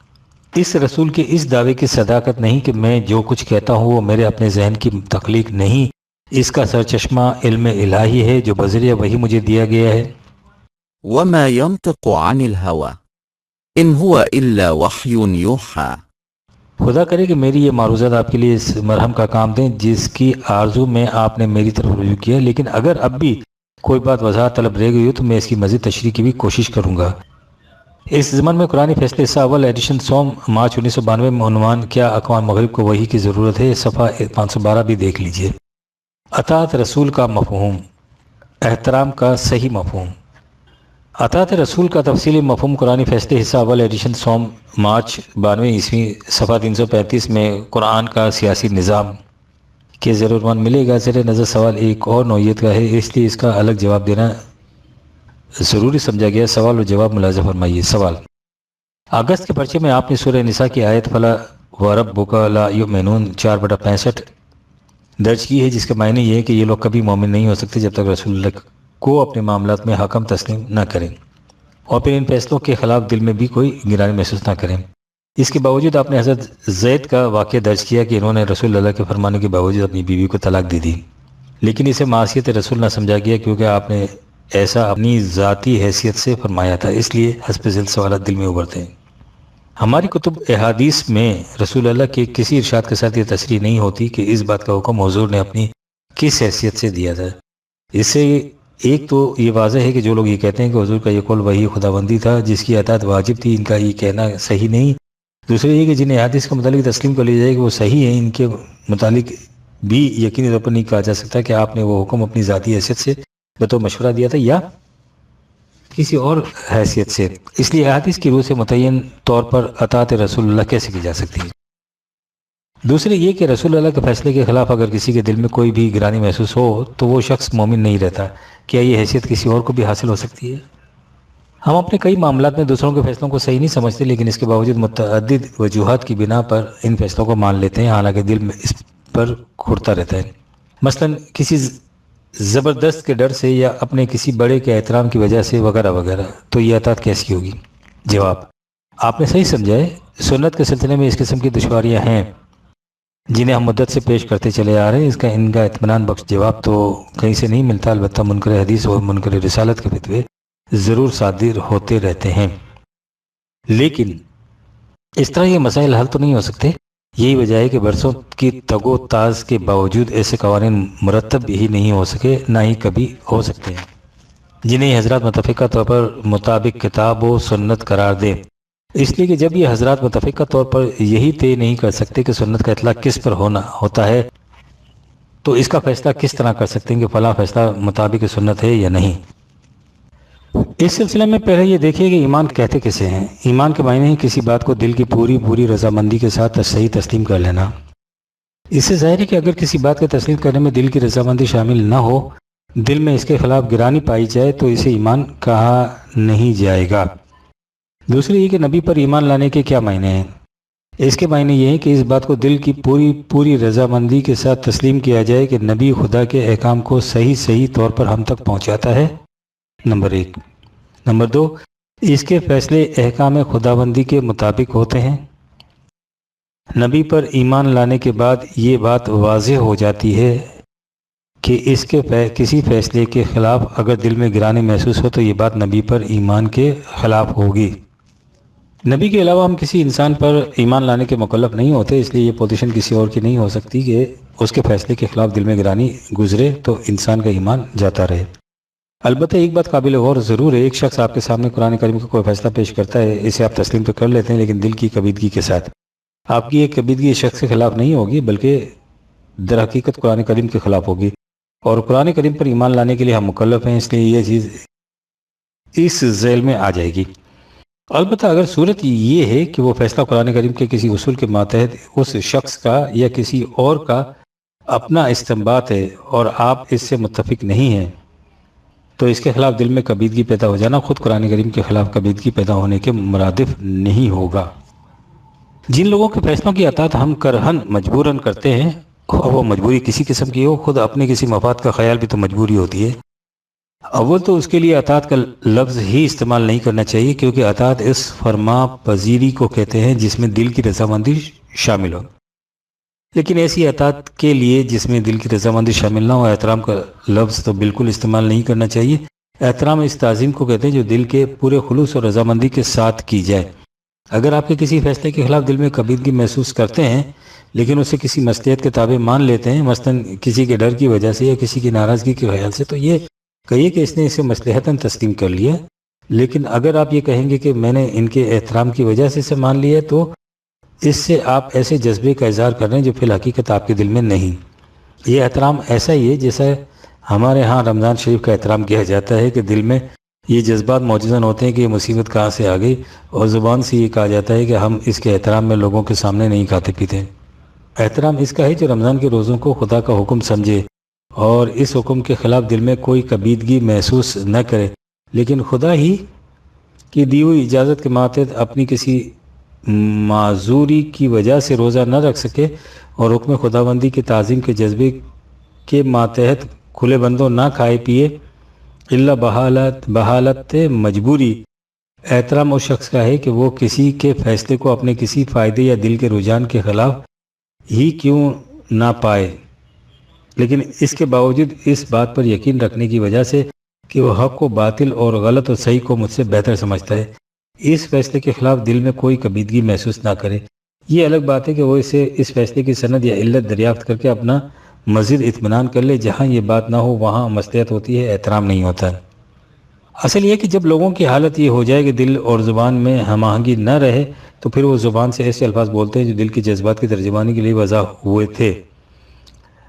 S1: اس رسول کے اس دعوے کی صداقت نہیں کہ میں جو کچھ کہتا ہوں وہ میرے اپنے ذہن کی تخلیق نہیں، اس کا سرچشمہ علم الہی ہے جو بذریعہ وحی مجھے دیا گیا ہے؟
S2: وما ينطق عن الهوى إن هو إلا وحي يوحى.
S1: خدا کرے کہ میری یہ معروضات آپ کے لیے اس مرہم کا کام دیں جس کی آرزو میں آپ نے میری طرف رجوع کیا، لیکن اگر اب بھی کوئی بات وضاحت طلب رہ گئی ہو تو میں اس کی مزید تشریح کی بھی کوشش کروں گا۔ اس ضمن میں قرآن فیصلے حصہ اول ایڈیشن سوم مارچ 1992 میں عنوان کیا اقوام مغرب کو وحی کی ضرورت ہے، صفحہ 512 بھی دیکھ لیجئے۔ اطاعت رسول کا مفہوم، احترام کا صحیح مفہوم۔ اطاعت رسول کا تفصیلی مفہوم قرآن فیصلے حصہ اول ایڈیشن سوم مارچ 92 عیسوی صفحہ 335 میں قرآن کا سیاسی نظام کے زیر عنوان ملے گا۔ زیر نظر سوال ایک اور نوعیت کا ہے، اس لیے اس کا الگ جواب دینا ضروری سمجھا گیا۔ سوال و جواب ملاحظہ فرمائیے۔ سوال: اگست کے پرچے میں آپ نے سورہ نساء کی آیت فلا وربک لا یؤمنون 4/65 درج کی ہے، جس کا معنی یہ ہے کہ یہ لوگ کبھی مومن نہیں ہو سکتے جب تک رسول اللہ کو اپنے معاملات میں حکم تسلیم نہ کریں اور پھر ان فیصلوں کے خلاف دل میں بھی کوئی گرانی محسوس نہ کریں۔ اس کے باوجود آپ نے حضرت زید کا واقعہ درج کیا کہ انہوں نے رسول اللہ کے فرمانے کے باوجود اپنی بیوی کو طلاق دے دی، لیکن اسے معصیت رسول نہ سمجھا گیا کیونکہ آپ نے ایسا اپنی ذاتی حیثیت سے فرمایا تھا، اس لیے حسب ذیل سوالات دل میں ابھرتے ہیں۔ ہماری کتب احادیث میں رسول اللہ کے کسی ارشاد کے ساتھ یہ تصریح نہیں ہوتی کہ اس بات کا حکم حضور نے اپنی کس حیثیت سے دیا تھا۔ اس سے ایک تو یہ واضح ہے کہ جو لوگ یہ کہتے ہیں کہ حضور کا یہ قول وحی خداوندی تھا جس کی اطاعت واجب تھی، ان کا یہ کہنا صحیح نہیں۔ دوسرے یہ کہ جن احادیث کے متعلق تسلیم کر لی جائے کہ وہ صحیح ہیں، ان کے متعلق بھی یقینی طور پر نہیں کہا جا سکتا کہ آپ نے وہ حکم اپنی ذاتی حیثیت سے بطور مشورہ دیا تھا یا کسی اور حیثیت سے، اس لیے احادیث کی روح سے متعین طور پر اطاعت رسول اللہ کیسے کی جا سکتی ہے؟ دوسرے یہ کہ رسول اللہ کے فیصلے کے خلاف اگر کسی کے دل میں کوئی بھی گرانی محسوس ہو تو وہ شخص مومن نہیں رہتا۔ کیا یہ حیثیت کسی اور کو بھی حاصل ہو سکتی ہے؟ ہم اپنے کئی معاملات میں دوسروں کے فیصلوں کو صحیح نہیں سمجھتے، لیکن اس کے باوجود متعدد وجوہات کی بنا پر ان فیصلوں کو مان لیتے ہیں، حالانکہ دل میں اس پر کھرتا رہتا ہے۔ مثلا کسی زبردست کے ڈر سے یا اپنے کسی بڑے کے احترام کی وجہ سے وغیرہ وغیرہ۔ تو یہ اطاعت کیسی ہوگی؟ جواب: آپ نے صحیح سمجھا ہے، سنت کے سلسلے میں اس قسم کی دشواریاں ہیں جنہیں ہم مدت سے پیش کرتے چلے آ رہے ہیں۔ ان کا اطمینان بخش جواب تو کہیں سے نہیں ملتا، البتہ منکر حدیث اور منکر رسالت کے فتوے ضرور صادر ہوتے رہتے ہیں، لیکن اس طرح یہ مسائل حل تو نہیں ہو سکتے۔ یہی وجہ ہے کہ برسوں کی تگ و تاز کے باوجود ایسے قوانین مرتب ہی نہیں ہو سکے، نہ ہی کبھی ہو سکتے ہیں جنہیں حضرات متفقہ طور پر مطابق کتاب و سنت قرار دیں۔ اس لیے کہ جب یہ حضرات متفقہ طور پر یہی طے نہیں کر سکتے کہ سنت کا اطلاق کس پر ہوتا ہے تو اس کا فیصلہ کس طرح کر سکتے ہیں کہ فلاں فیصلہ مطابق سنت ہے یا نہیں؟ اس سلسلے میں پہلے یہ دیکھیے کہ ایمان کہتے کسے ہیں۔ ایمان کے معنی ہے کسی بات کو دل کی پوری رضامندی کے ساتھ صحیح تسلیم کر لینا۔ اس سے ظاہر ہے کہ اگر کسی بات کے تسلیم کرنے میں دل کی رضامندی شامل نہ ہو، دل میں اس کے خلاف گرانی پائی جائے تو اسے ایمان کہا نہیں جائے گا۔ دوسری یہ کہ نبی پر ایمان لانے کے کیا معنی ہیں؟ اس کے معنی یہ ہے کہ اس بات کو دل کی پوری رضامندی کے ساتھ تسلیم کیا جائے کہ نبی خدا کے احکام کو صحیح طور پر ہم تک پہنچاتا ہے، نمبر 1۔ نمبر 2، اس کے فیصلے احکام خداوندی کے مطابق ہوتے ہیں۔ نبی پر ایمان لانے کے بعد یہ بات واضح ہو جاتی ہے کہ اس کے کسی فیصلے کے خلاف اگر دل میں گرانی محسوس ہو تو یہ بات نبی پر ایمان کے خلاف ہوگی۔ نبی کے علاوہ ہم کسی انسان پر ایمان لانے کے مکلف نہیں ہوتے، اس لیے یہ پوزیشن کسی اور کی نہیں ہو سکتی کہ اس کے فیصلے کے خلاف دل میں گرانی گزرے تو انسان کا ایمان جاتا رہے۔ البتہ ایک بات قابل غور ضرور ہے، ایک شخص آپ کے سامنے قرآن کریم کا کوئی فیصلہ پیش کرتا ہے، اسے آپ تسلیم تو کر لیتے ہیں لیکن دل کی کبیدگی کے ساتھ۔ آپ کی یہ کبیدگی اس شخص کے خلاف نہیں ہوگی بلکہ در حقیقت قرآن کریم کے خلاف ہوگی، اور قرآن کریم پر ایمان لانے کے لیے ہم مکلف ہیں، اس لیے یہ چیز اس ذیل میں آ جائے گی۔ البتہ اگر صورت یہ ہے کہ وہ فیصلہ قرآن کریم کے کسی اصول کے ماتحت اس شخص کا یا کسی اور کا اپنا استنباط ہے اور آپ اس سے متفق نہیں ہیں، تو اس کے خلاف دل میں کبیدگی پیدا ہو جانا خود قرآن کریم کے خلاف کبیدگی پیدا ہونے کے مرادف نہیں ہوگا۔ جن لوگوں کے فیصلوں کی اطاعت ہم کرہن مجبوراً کرتے ہیں، اور وہ مجبوری کسی قسم کی ہو، خود اپنے کسی مفاد کا خیال بھی تو مجبوری ہوتی ہے، اول تو اس کے لیے اطاعت کا لفظ ہی استعمال نہیں کرنا چاہیے، کیونکہ اطاعت اس فرما پذیری کو کہتے ہیں جس میں دل کی رضامندی شامل ہو۔ لیکن ایسی اطاعت کے لیے جس میں دل کی رضامندی شامل نہ ہو، احترام کا لفظ تو بالکل استعمال نہیں کرنا چاہیے۔ احترام اس تعظیم کو کہتے ہیں جو دل کے پورے خلوص اور رضامندی کے ساتھ کی جائے۔ اگر آپ کے کسی فیصلے کے خلاف دل میں کبیدگی محسوس کرتے ہیں لیکن اسے کسی مصلحت کے تابع مان لیتے ہیں، مثلاً کسی کے ڈر کی وجہ سے یا کسی کی ناراضگی کے خیال سے، تو یہ کہیے کہ اس نے اسے مصلحتاً تسلیم کر لیا۔ لیکن اگر آپ یہ کہیں گے کہ میں نے ان کے احترام کی وجہ سے اسے مان لیا، تو اس سے آپ ایسے جذبے کا اظہار کر رہے ہیں جو فی الحقیقت آپ کے دل میں نہیں۔ یہ احترام ایسا ہی ہے جیسا ہمارے ہاں رمضان شریف کا احترام کیا جاتا ہے کہ دل میں یہ جذبات موجوداً ہوتے ہیں کہ یہ مصیبت کہاں سے آ گئی، اور زبان سے یہ کہا جاتا ہے کہ ہم اس کے احترام میں لوگوں کے سامنے نہیں کھاتے پیتے۔ احترام اس کا ہے جو رمضان کے روزوں کو خدا کا حکم سمجھے اور اس حکم کے خلاف دل میں کوئی کبیدگی محسوس نہ کرے، لیکن خدا ہی کی دی ہوئی اجازت کے ماتحت اپنی کسی معذوری کی وجہ سے روزہ نہ رکھ سکے اور حکم خداوندی کے تعظیم کے جذبے کے ماتحت کھلے بندوں نہ کھائے پیے الا بحالت مجبوری۔ احترام اس شخص کا ہے کہ وہ کسی کے فیصلے کو اپنے کسی فائدے یا دل کے رجحان کے خلاف ہی کیوں نہ پائے، لیکن اس کے باوجود اس بات پر یقین رکھنے کی وجہ سے کہ وہ حق و باطل اور غلط و صحیح کو مجھ سے بہتر سمجھتا ہے، اس فیصلے کے خلاف دل میں کوئی کبیدگی محسوس نہ کرے۔ یہ الگ بات ہے کہ وہ اسے اس فیصلے کی سند یا علت دریافت کر کے اپنا مزید اطمینان کر لے۔ جہاں یہ بات نہ ہو وہاں مصلحت ہوتی ہے، احترام نہیں ہوتا ہے۔ اصل یہ کہ جب لوگوں کی حالت یہ ہو جائے کہ دل اور زبان میں ہم آہنگی نہ رہے، تو پھر وہ زبان سے ایسے الفاظ بولتے ہیں جو دل کے جذبات کی ترجمانی کے لیے وضع ہوئے تھے،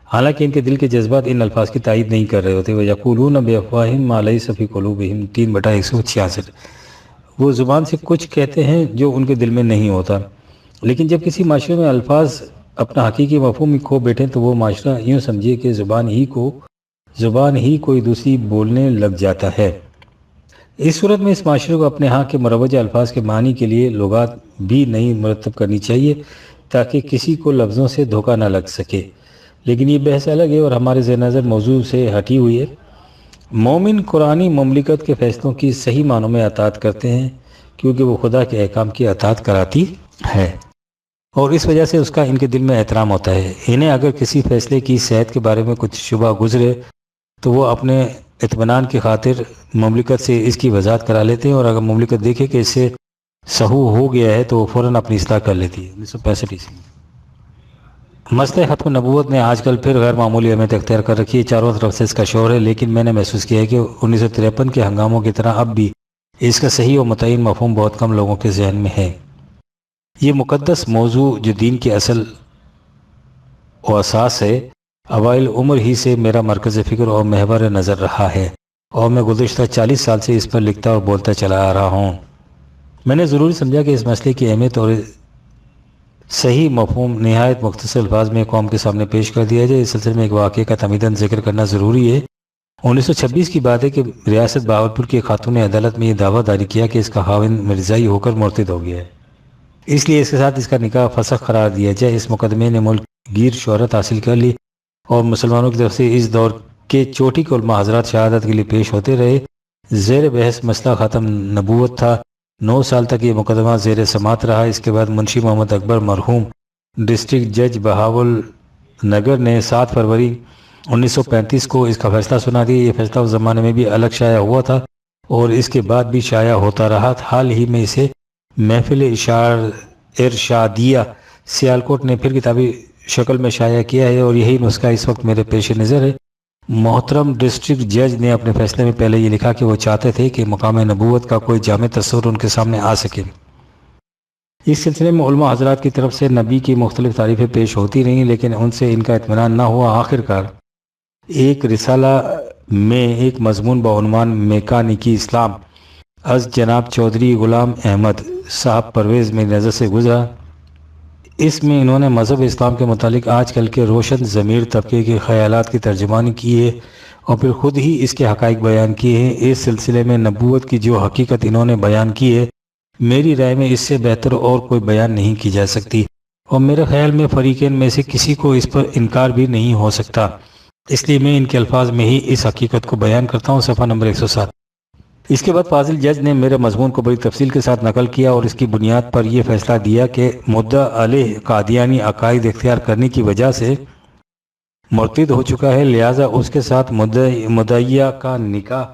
S1: حالانکہ ان کے دل کے جذبات ان الفاظ کی تائید نہیں کر رہے ہوتے۔ وَيَقُولُونَ بِأَفْوَاهِهِم مَا لَيْسَ فِي قُلُوبِهِمْ 3/166۔ وہ زبان سے کچھ کہتے ہیں جو ان کے دل میں نہیں ہوتا۔ لیکن جب کسی معاشرے میں الفاظ اپنا حقیقی مفہوم ہی کھو بیٹھیں تو وہ معاشرہ یوں سمجھے کہ زبان ہی کوئی دوسری بولنے لگ جاتا ہے۔ اس صورت میں اس معاشرے کو اپنے ہاں کے مروجہ الفاظ کے معنی کے لیے لغات بھی نہیں مرتب کرنی چاہیے تاکہ کسی کو لفظوں سے دھوکہ نہ لگ سکے۔ لیکن یہ بحث الگ ہے اور ہمارے ذہن نظر موضوع سے ہٹی ہوئی ہے۔ مومن قرآنی مملکت کے فیصلوں کی صحیح معنوں میں اطاعت کرتے ہیں کیونکہ وہ خدا کے احکام کی اطاعت کراتی ہے، اور اس وجہ سے اس کا ان کے دل میں احترام ہوتا ہے۔ انہیں اگر کسی فیصلے کی صحت کے بارے میں کچھ شبہ گزرے تو وہ اپنے اطمینان کی خاطر مملکت سے اس کی وضاحت کرا لیتے ہیں، اور اگر مملکت دیکھے کہ اس سے سہو ہو گیا ہے تو وہ فوراً اپنی اصلاح کر لیتی ہے۔ 1965 عیسوی مسئلہ ختم نبوت نے آج کل پھر غیر معمولی اہمیت اختیار کر رکھی ہے۔ چاروں طرف سے اس کا شور ہے، لیکن میں نے محسوس کیا ہے کہ 1953 کے ہنگاموں کی طرح اب بھی اس کا صحیح و متعین مفہوم بہت کم لوگوں کے ذہن میں ہے۔ یہ مقدس موضوع جو دین کی اصل و اساس ہے، اوائل عمر ہی سے میرا مرکز فکر اور محور نظر رہا ہے، اور میں گزشتہ 40 سال سے اس پر لکھتا اور بولتا چلا آ رہا ہوں۔ میں نے ضروری سمجھا کہ اس مسئلے کی اہمیت اور صحیح مفہوم نہایت مختصر الفاظ میں قوم کے سامنے پیش کر دیا جائے۔ اس سلسلے میں ایک واقعے کا تمیداً ذکر کرنا ضروری ہے۔ 1926 کی بات ہے کہ ریاست بہاولپور کی خاتون نے عدالت میں یہ دعویٰ دائر کیا کہ اس کا خاوند مرزائی ہو کر مرتد ہو گیا ہے، اس لیے اس کے ساتھ اس کا نکاح فسخ قرار دیا جائے۔ اس مقدمے نے ملک گیر شہرت حاصل کر لی اور مسلمانوں کی طرف سے اس دور کے چوٹی کے علماء حضرات شہادت کے لیے پیش ہوتے رہے۔ زیر بحث مسئلہ ختم نبوت تھا۔ 9 سال تک یہ مقدمہ زیر سماعت رہا۔ اس کے بعد منشی محمد اکبر مرحوم ڈسٹرکٹ جج بہاول نگر نے 7 فروری 1935 کو اس کا فیصلہ سنا دیا۔ یہ فیصلہ اس زمانے میں بھی الگ شائع ہوا تھا اور اس کے بعد بھی شائع ہوتا رہا۔ حال ہی میں اسے محفل ارشادیہ سیالکوٹ نے پھر کتابی شکل میں شائع کیا ہے، اور یہی نسخہ اس وقت میرے پیش نظر ہے۔ محترم ڈسٹرکٹ جج نے اپنے فیصلے میں پہلے یہ لکھا کہ وہ چاہتے تھے کہ مقام نبوت کا کوئی جامع تصور ان کے سامنے آ سکے۔ اس سلسلے میں علماء حضرات کی طرف سے نبی کی مختلف تعریفیں پیش ہوتی رہیں، لیکن ان سے ان کا اطمینان نہ ہوا۔ آخر کار ایک رسالہ میں ایک مضمون بعنوان میکانیکی اسلام از جناب چودھری غلام احمد صاحب پرویز میری نظر سے گزرا۔ اس میں انہوں نے مذہب اسلام کے متعلق آج کل کے روشن ضمیر طبقے کے خیالات کی ترجمانی کی ہے اور پھر خود ہی اس کے حقائق بیان کیے ہیں۔ اس سلسلے میں نبوت کی جو حقیقت انہوں نے بیان کی ہے، میری رائے میں اس سے بہتر اور کوئی بیان نہیں کی جا سکتی، اور میرے خیال میں فریقین میں سے کسی کو اس پر انکار بھی نہیں ہو سکتا۔ اس لیے میں ان کے الفاظ میں ہی اس حقیقت کو بیان کرتا ہوں۔ صفحہ نمبر 107۔ اس کے بعد فاضل جج نے میرے مضمون کو بڑی تفصیل کے ساتھ نقل کیا اور اس کی بنیاد پر یہ فیصلہ دیا کہ مدعا علیہ قادیانی عقائد اختیار کرنے کی وجہ سے مرتد ہو چکا ہے، لہٰذا اس کے ساتھ مدعیہ کا نکاح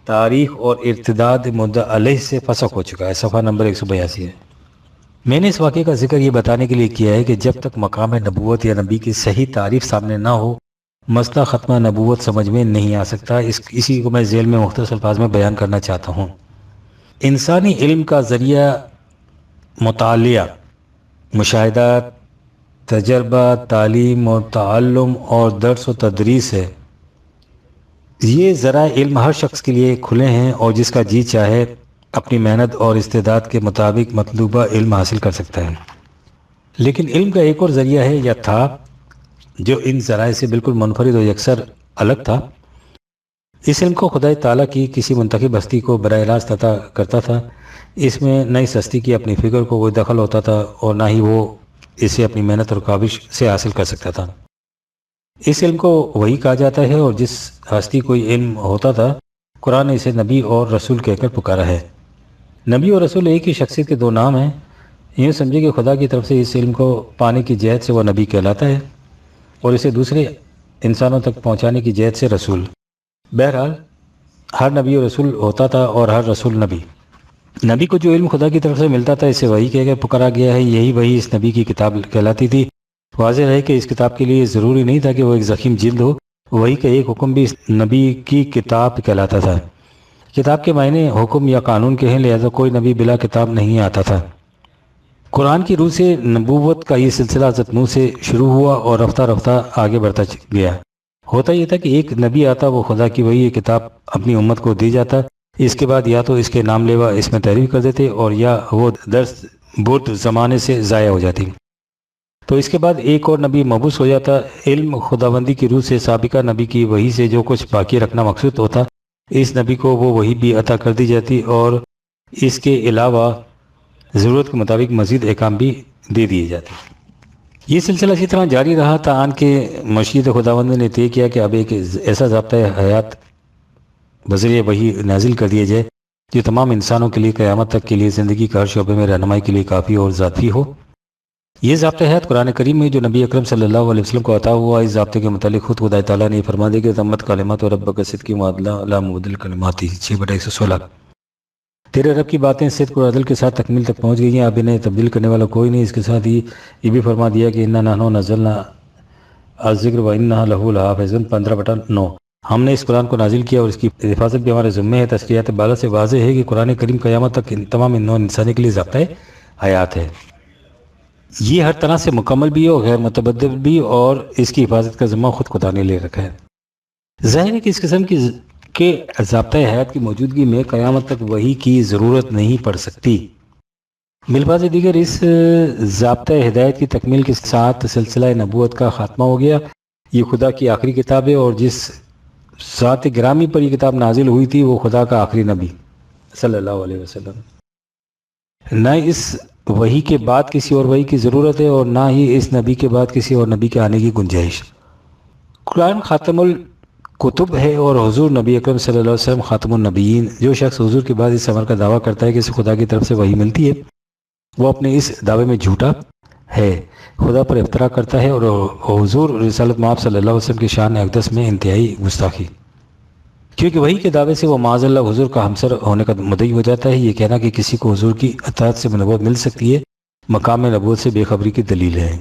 S1: تاریخ اور ارتداد مدعا علیہ سے فسخ ہو چکا ہے۔ صفحہ نمبر 182 ہے۔ میں نے اس واقعے کا ذکر یہ بتانے کے لیے کیا ہے کہ جب تک مقام نبوت یا نبی کی صحیح تعریف سامنے نہ ہو، مسئلہ ختمہ نبوت سمجھ میں نہیں آ سکتا۔ اسی کو میں ذیل میں مختصر الفاظ میں بیان کرنا چاہتا ہوں۔ انسانی علم کا ذریعہ مطالعہ، مشاہدات، تجربہ، تعلیم اور تعلم اور درس و تدریس ہے۔ یہ ذرائع علم ہر شخص کے لیے کھلے ہیں اور جس کا جی چاہے اپنی محنت اور استعداد کے مطابق مطلوبہ علم حاصل کر سکتا ہے۔ لیکن علم کا ایک اور ذریعہ ہے یا تھا جو ان ذرائع سے بالکل منفرد و یکسر الگ تھا۔ اس علم کو خدای تعالیٰ کی کسی منتخب ہستی کو براہ راست عطا کرتا تھا۔ اس میں نہ اس ہستی کی اپنی فکر کو کوئی دخل ہوتا تھا اور نہ ہی وہ اسے اپنی محنت اور کاوش سے حاصل کر سکتا تھا۔ اس علم کو وحی کہا جاتا ہے، اور جس ہستی کو علم ہوتا تھا قرآن نے اسے نبی اور رسول کہہ کر پکارا ہے۔ نبی اور رسول ایک ہی شخصیت کے دو نام ہیں۔ یوں سمجھے کہ خدا کی طرف سے اس علم کو پانے کی جہت سے وہ نبی کہلاتا ہے اور اسے دوسرے انسانوں تک پہنچانے کی جہت سے رسول۔ بہرحال ہر نبی اور رسول ہوتا تھا اور ہر رسول نبی۔ نبی کو جو علم خدا کی طرف سے ملتا تھا اسے وحی کہہ کر پکارا گیا ہے۔ یہی وحی اس نبی کی کتاب کہلاتی تھی۔ واضح ہے کہ اس کتاب کے لیے ضروری نہیں تھا کہ وہ ایک ضخیم جلد ہو، وحی کا ایک حکم بھی اس نبی کی کتاب کہلاتا تھا۔ کتاب کے معنی حکم یا قانون کے ہیں، لہذا کوئی نبی بلا کتاب نہیں آتا تھا۔ قرآن کی روح سے نبوت کا یہ سلسلہ حضرت نوح سے شروع ہوا اور رفتہ رفتہ آگے بڑھتا گیا۔ ہوتا یہ تھا کہ ایک نبی آتا، وہ خدا کی وہی کتاب اپنی امت کو دی جاتا۔ اس کے بعد یا تو اس کے نام لیوا اس میں تحریف کر دیتے اور یا وہ درس بت زمانے سے ضائع ہو جاتی۔ تو اس کے بعد ایک اور نبی مبعوث ہو جاتا۔ علم خداوندی کی روح سے سابقہ نبی کی وحی سے جو کچھ باقی رکھنا مقصود ہوتا، اس نبی کو وہ وحی بھی عطا کر دی جاتی اور اس کے علاوہ ضرورت کے مطابق مزید احکام بھی دے دیے جاتے۔ یہ سلسلہ اسی طرح جاری رہا تا آن کے مشیت خداوند نے طے کیا کہ اب ایک ایسا ضابطۂ حیات بذریعہ وحی نازل کر دیا جائے جو تمام انسانوں کے لیے قیامت تک کے لیے زندگی کا ہر شعبے میں رہنمائی کے لیے کافی اور ذاتی ہو۔ یہ ضابطۂ حیات قرآن کریم میں جو نبی اکرم صلی اللہ علیہ وسلم کو عطا ہوا، اس ضابطے کے متعلق خود خدا تعالیٰ نے فرما دیا کہ تمت کلمات اور رب کا صدق کی معادلہ لا مبدل کلماتی 6/116۔ تیرے رب کی باتیں صدق اور عدل کے ساتھ تکمیل تک پہنچ گئی ہیں، اب انہیں تبدیل کرنے والا کوئی نہیں۔ اس کے ساتھ ہی یہ بھی فرما دیا کہ انا نحن نزلنا الذکر و انا لہ لحافظ 15/9۔ ہم نے اس قرآن کو نازل کیا اور اس کی حفاظت بھی ہمارے ذمہ ہے۔ تشریحات بالا سے واضح ہے کہ قرآن کریم قیامت تک تمام انسانی کے لیے ضابطۂ حیات ہے۔ یہ ہر طرح سے مکمل بھی اور غیر متبدل بھی، اور اس کی حفاظت کا ذمہ خود خدا نے لے رکھا ہے۔ ظاہر ہے کہ اس قسم کے ضابطۂ حیات کی موجودگی میں قیامت تک وحی کی ضرورت نہیں پڑ سکتی۔ بالفاظ دیگر اس ضابطۂ ہدایت کی تکمیل کے ساتھ سلسلہ نبوت کا خاتمہ ہو گیا۔ یہ خدا کی آخری کتاب ہے اور جس ذات گرامی پر یہ کتاب نازل ہوئی تھی وہ خدا کا آخری نبی صلی اللہ علیہ وسلم۔ نہ اس وحی کے بعد کسی اور وحی کی ضرورت ہے اور نہ ہی اس نبی کے بعد کسی اور نبی کے آنے کی گنجائش۔ قرآن خاتم الکتب ہے اور حضور نبی اکرم صلی اللہ علیہ وسلم خاتم النبیین۔ جو شخص حضور کے بعد اس عمل کا دعویٰ کرتا ہے کہ اسے خدا کی طرف سے وحی ملتی ہے، وہ اپنے اس دعوے میں جھوٹا ہے، خدا پر افترا کرتا ہے اور حضور رسالت مآب صلی اللہ علیہ وسلم کی شان اقدس میں انتہائی گستاخی، کیونکہ وحی کے دعوے سے وہ معاذ اللہ حضور کا ہمسر ہونے کا مدعی ہو جاتا ہے۔ یہ کہنا کہ کسی کو حضور کی اطاعت سے نبوت مل سکتی ہے مقام نبوت سے بے خبری کی دلیل ہے۔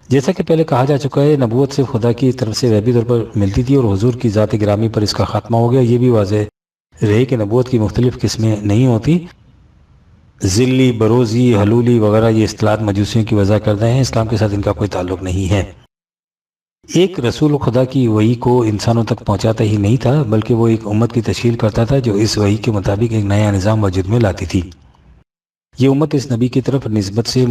S1: جیسا کہ پہلے کہا جا چکا ہے، نبوت صرف خدا کی طرف سے غیبی طور پر ملتی تھی اور حضور کی ذات گرامی پر اس کا خاتمہ ہو گیا۔ یہ بھی واضح رہے کہ نبوت کی مختلف قسمیں نہیں ہوتی۔ ذلی، بروزی، حلولی وغیرہ یہ اصطلاحات مجوسیوں کی وضع کردہ ہیں، اسلام کے ساتھ ان کا کوئی تعلق نہیں ہے۔ ایک رسول خدا کی وحی کو انسانوں تک پہنچاتا ہی نہیں تھا، بلکہ وہ ایک امت کی تشکیل کرتا تھا جو اس وحی کے مطابق ایک نیا نظام وجود میں لاتی تھی۔ یہ امت اس نبی کی طرف نسبت سے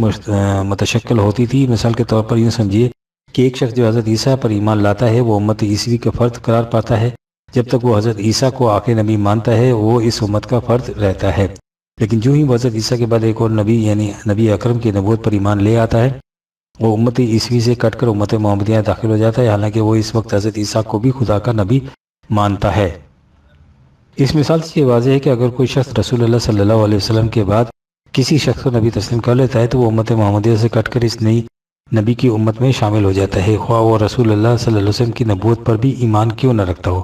S1: متشکل ہوتی تھی۔ مثال کے طور پر یوں سمجھیے کہ ایک شخص جو حضرت عیسیٰ پر ایمان لاتا ہے وہ امت عیسوی کا فرد قرار پاتا ہے۔ جب تک وہ حضرت عیسیٰ کو آخری نبی مانتا ہے وہ اس امت کا فرد رہتا ہے، لیکن جو ہی وہ حضرت عیسیٰ کے بعد ایک اور نبی یعنی نبی اکرم کی نبوت پر ایمان لے آتا ہے، وہ امت عیسوی سے کٹ کر امت محمدیہ داخل ہو جاتا ہے، حالانکہ وہ اس وقت حضرت عیسیٰ کو بھی خدا کا نبی مانتا ہے۔ اس مثال سے یہ واضح ہے کہ اگر کوئی شخص رسول اللہ صلی اللہ علیہ وسلم کے بعد کسی شخص کو نبی تسلیم کر لیتا ہے تو وہ امت محمدیہ سے کٹ کر اس نئی نبی کی امت میں شامل ہو جاتا ہے، خواہ وہ رسول اللہ صلی اللہ علیہ وسلم کی نبوت پر بھی ایمان کیوں نہ رکھتا ہو۔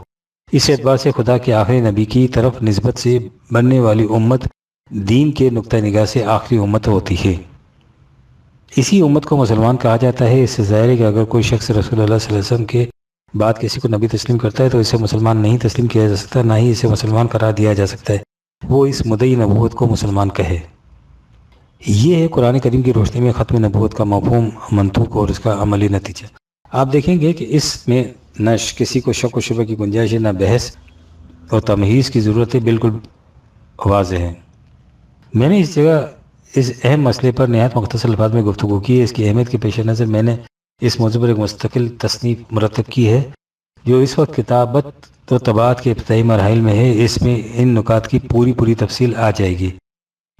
S1: اس اعتبار سے خدا کے آخری نبی کی طرف نسبت سے بننے والی امت دین کے نقطہ نگاہ سے آخری امت ہوتی ہے۔ اسی امت کو مسلمان کہا جاتا ہے۔ اس سے ظاہر ہے کہ اگر کوئی شخص رسول اللہ صلی اللہ علیہ وسلم کے بعد کسی کو نبی تسلیم کرتا ہے تو اسے مسلمان نہیں تسلیم کیا جا سکتا، نہ ہی اسے مسلمان قرار دیا جا سکتا ہے، وہ اس مدعی نبوت کو مسلمان کہے۔ یہ ہے قرآن کریم کی روشنی میں ختم نبوت کا مفہوم، منطوق اور اس کا عملی نتیجہ۔ آپ دیکھیں گے کہ اس میں نہ کسی کو شک و شبہ کی گنجائش ہے، نہ بحث اور تمہیز کی ضرورت ہے، بالکل واضح ہے۔ میں نے اس جگہ اس اہم مسئلے پر نہایت مختصر الفاظ میں گفتگو کی ہے۔ اس کی اہمیت کے پیش نظر میں نے اس موضوع پر ایک مستقل تصنیف مرتب کی ہے جو اس وقت کتابت و طباعت کے ابتدائی مراحل میں ہے۔ اس میں ان نکات کی پوری تفصیل آ جائے گی۔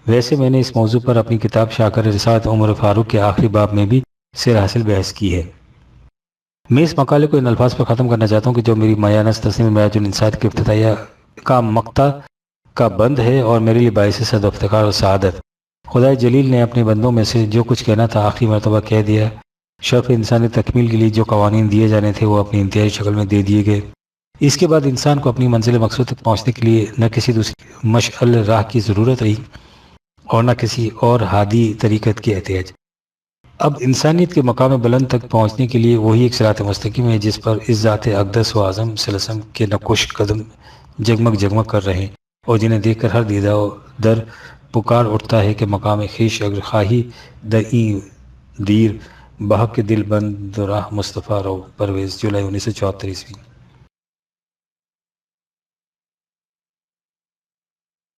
S1: ویسے میں نے اس موضوع پر اپنی کتاب شاکر رسالت عمر فاروق کے آخری باب میں بھی سیر حاصل بحث کی ہے۔ میں اس مقالے کو ان الفاظ پر ختم کرنا چاہتا ہوں کہ جو میری مایانس تصنیف معراج الانسات کے افتتاحیہ کا مقطع کا بند ہے اور میرے لیے باعث صد افتخار اور سعادت۔ خدائے جلیل نے اپنے بندوں میں سے جو کچھ کہنا تھا آخری مرتبہ کہہ دیا۔ شرف انسانی تکمیل کے لیے جو قوانین دیے جانے تھے وہ اپنی انتہائی شکل میں دے دیے گئے۔ اس کے بعد انسان کو اپنی منزل مقصود تک پہنچنے کے لیے نہ کسی دوسری مشعل راہ کی ضرورت رہی اور نہ کسی اور ہادی طریقت کی احتیاج۔ اب انسانیت کے مقام بلند تک پہنچنے کے لیے وہی ایک صراط مستقیم ہے جس پر اس ذات اقدس و اعظم صلی اللہ علیہ وسلم کے نقوش قدم جگمگ کر رہے ہیں اور جنہیں دیکھ کر ہر دیدہ در پکار اٹھتا ہے کہ مقام خیش اگر خواہی دئیں دیر بحق دل بند راہ مصطفیٰ رو۔ پرویز، جولائی 1974 ء۔